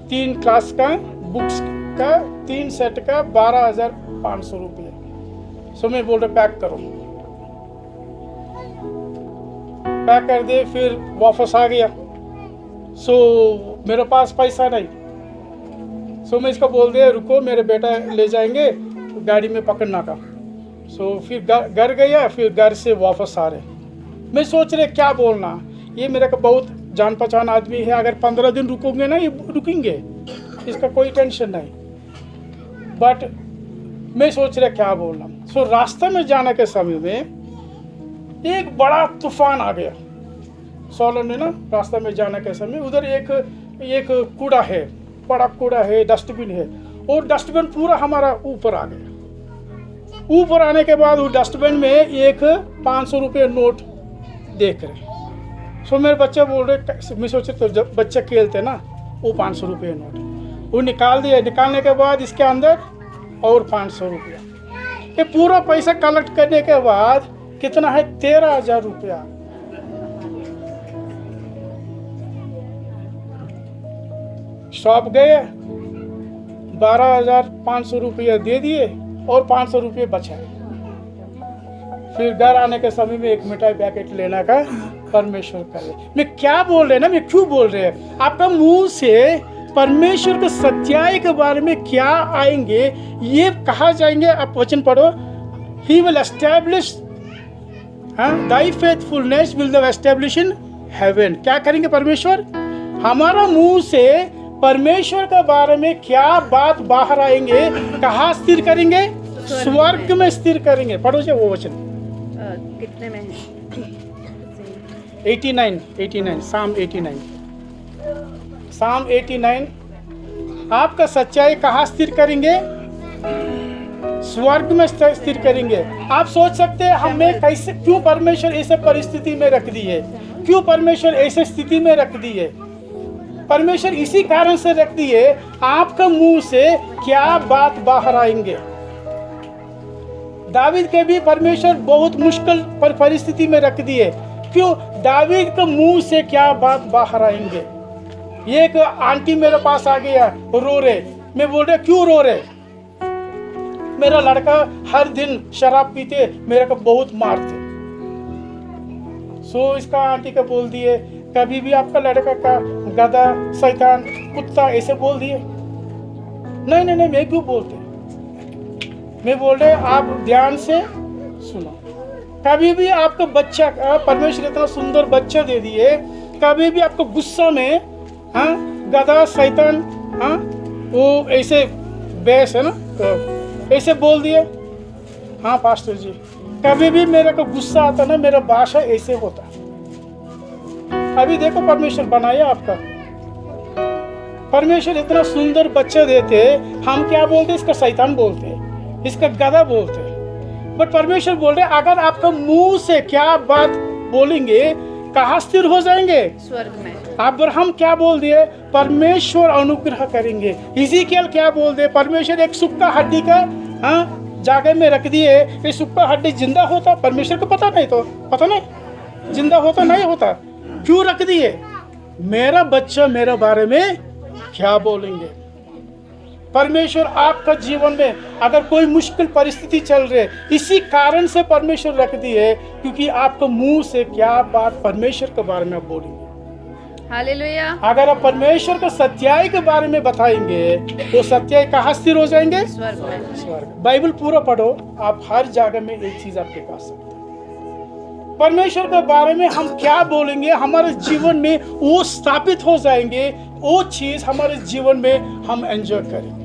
3 क्लास का बुक्स का 3 सेट का 12,500 रुपया। सो मैं बोल रहे पैक करो, पैक कर दे, फिर वापस आ गया। सो मेरे पास पैसा नहीं। सो मैं इसको बोल दिया रुको मेरे बेटा ले जाएंगे गाड़ी में पकड़ना का। सो फिर घर गया, फिर घर से वापस आ रहे। मैं सोच रहे क्या बोलना, ये मेरे को बहुत जान पहचान आदमी है, अगर 15 दिन रुकोगे ना ये रुकेंगे, इसका कोई टेंशन नहीं। बट मैं सोच रहा क्या बोलना। सो रास्ते में जाने के समय में एक बड़ा तूफान आ गया। सोलन में ना रास्ते में जाने के समय उधर एक कूड़ा है, बड़ा कूड़ा है, डस्टबिन है, और डस्टबिन पूरा हमारा ऊपर आ गया। ऊपर आने के बाद वो डस्टबिन में एक 500 रुपये नोट देख रहे। सो मेरे बच्चे बोल रहे, मैं सोचे तो जब बच्चे खेलते ना वो 500 रुपये नोट वो निकाल दिया। निकालने के बाद इसके अंदर और 500 रुपया, ये पूरा पैसा कलेक्ट करने के बाद कितना है 13,000 रुपया। शॉप गए, 12,500 रुपया दे दिए और 500 रुपये बचाए। फिर घर आने के समय में एक मिठाई पैकेट लेना का परमेश्वर करे। मैं क्या बोल रहे ना, मैं क्यों बोल रहे हैं, आपका मुंह से परमेश्वर के सच्चाई के बारे में क्या आएंगे, ये कहा जाएंगे। आप वचन पढ़ो, he will establish Dai faithfulness will the establish in heaven. क्या करेंगे परमेश्वर, हमारा मुंह से परमेश्वर के बारे में क्या बात बाहर आएंगे, कहाँ स्थिर करेंगे, स्वर्ग में स्थिर करेंगे। पढ़ो जो वो वचन कितने में है? 89 साम 89 आपका सच्चाई कहाँ स्थिर करेंगे, स्वर्ग में स्थिर करेंगे। आप सोच सकते हैं हमें कैसे, क्यों परमेश्वर ऐसे परिस्थिति में रख दी है, क्यों परमेश्वर ऐसे स्थिति में रख दी है। परमेश्वर इसी कारण से रख दी है, आपका मुंह से क्या बात बाहर आएंगे। दावीद के भी परमेश्वर बहुत मुश्किल परिस्थिति में रख दिए, क्यों, दावीद के मुंह से क्या बात बाहर आएंगे। एक आंटी मेरे पास आ गया, रो रहे, मैं बोल रहे क्यों रो रहे, मेरा लड़का हर दिन शराब पीते, मेरे को बहुत मारते। सो इसका आंटी को बोल दिए कभी भी आपका लड़का का गधा, शैतान, कुत्ता ऐसे बोल दिए। नहीं, मैं क्यों बोलते, मैं बोल रहे आप ध्यान से सुनो। कभी भी आपको बच्चा परमेश्वर इतना सुंदर बच्चा दे दिए, कभी भी आपको गुस्सा में गधा शैतान वो ऐसे बेस है ना, तो ऐसे बोल दिए, हाँ पास्टर जी, कभी भी मेरे को गुस्सा आता ना, मेरा भाषा ऐसे होता। अभी देखो परमेश्वर बनाया आपका, परमेश्वर इतना सुंदर बच्चा देते, हम क्या बोलते, इसका शैतान बोलते, इसका गधा बोलते, बट परमेश्वर बोल रहे अगर आपका मुंह से क्या बात बोलेंगे, कहाँ स्थिर हो जाएंगे, स्वर्ग में। अब्राहम क्या बोल दिए, परमेश्वर अनुग्रह करेंगे। इज़ीकियल क्या बोल दे, परमेश्वर एक सूखा हड्डी का जगह में रख दिए, ये सूखा हड्डी जिंदा होता, परमेश्वर को पता नहीं, तो पता नहीं जिंदा होता नहीं होता, क्यों रख दिए। मेरा बच्चा मेरे बारे में क्या बोलेंगे। परमेश्वर आपका जीवन में अगर कोई मुश्किल परिस्थिति चल रही है, इसी कारण से परमेश्वर रख दी है, क्योंकि आपका मुंह से क्या बात परमेश्वर के बारे में आप बोलेंगे। हालेलुया। अगर आप परमेश्वर को सच्चाई के बारे में बताएंगे, वो सच्चाई कहाँ स्थिर हो जाएंगे, स्वर्ग में। स्वर्ग। बाइबल पूरा पढ़ो, आप हर जगह में एक चीज आपके पास सकते हैं। परमेश्वर के बारे में हम क्या बोलेंगे, हमारे जीवन में वो स्थापित हो जाएंगे, वो चीज हमारे जीवन में हम एंजॉय करेंगे।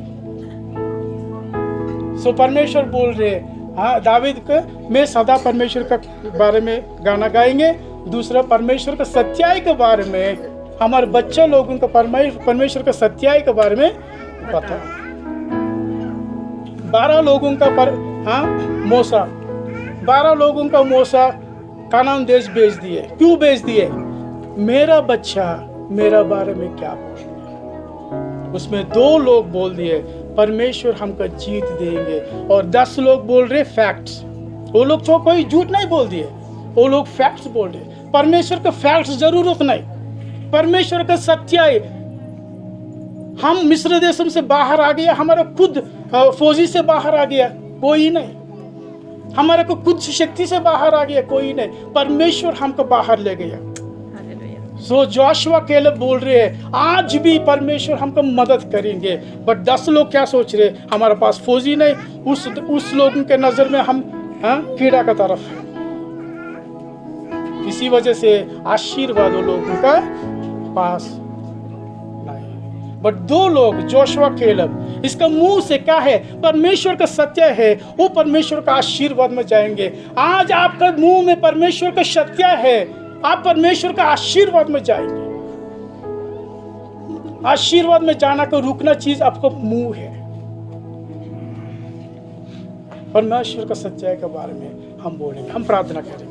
सो परमेश्वर बोल रहे, हाँ दावीद के मैं सदा परमेश्वर का बारे में गाना गाएंगे। दूसरा, परमेश्वर का सच्चाई के बारे में हमारे बच्चे लोगों को परमेश्वर का सच्चाई के बारे में पता। 12 लोगों का मूसा 12 लोगों का मूसा कानान देश भेज दिए। क्यों भेज दिए, मेरा बच्चा मेरा बारे में क्या बोल। उसमें 2 लोग बोल दिए परमेश्वर हमको जीत देंगे, और 10 लोग बोल रहे फैक्ट्स। वो लोग तो कोई झूठ नहीं बोल दिए, वो लोग फैक्ट्स बोल रहे। परमेश्वर का फैक्ट्स जरूरत नहीं, परमेश्वर का सच्चाई। हम मिस्र देशम से बाहर आ गया, हमारा खुद फौजी से बाहर आ गया, कोई नहीं। हमारे को खुद शक्ति से बाहर आ गया, कोई नहीं। परमेश्वर हमको बाहर ले गया। सो जोशुआ कैलेब बोल रहे हैं आज भी परमेश्वर हमको मदद करेंगे, बट 10 लोग क्या सोच रहे, हमारे पास फौजी नहीं, उस लोगों के नजर में हम कीड़ा का तरफ है। इसी वजह से आशीर्वाद लोगों का पास नहीं। बट 2 लोग जोशुआ कैलेब, इसका मुंह से क्या है, परमेश्वर का सत्य है, वो परमेश्वर का आशीर्वाद में जाएंगे। आज आपका मुंह में परमेश्वर का सत्य है, आप परमेश्वर का आशीर्वाद में जाएंगे। आशीर्वाद में जाना को रुकना चीज आपका मुंह है। परमेश्वर का सच्चाई के बारे में हम बोलेंगे, हम प्रार्थना करेंगे।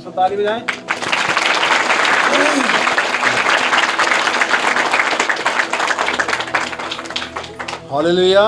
ताली बजाएं। हालेलुया।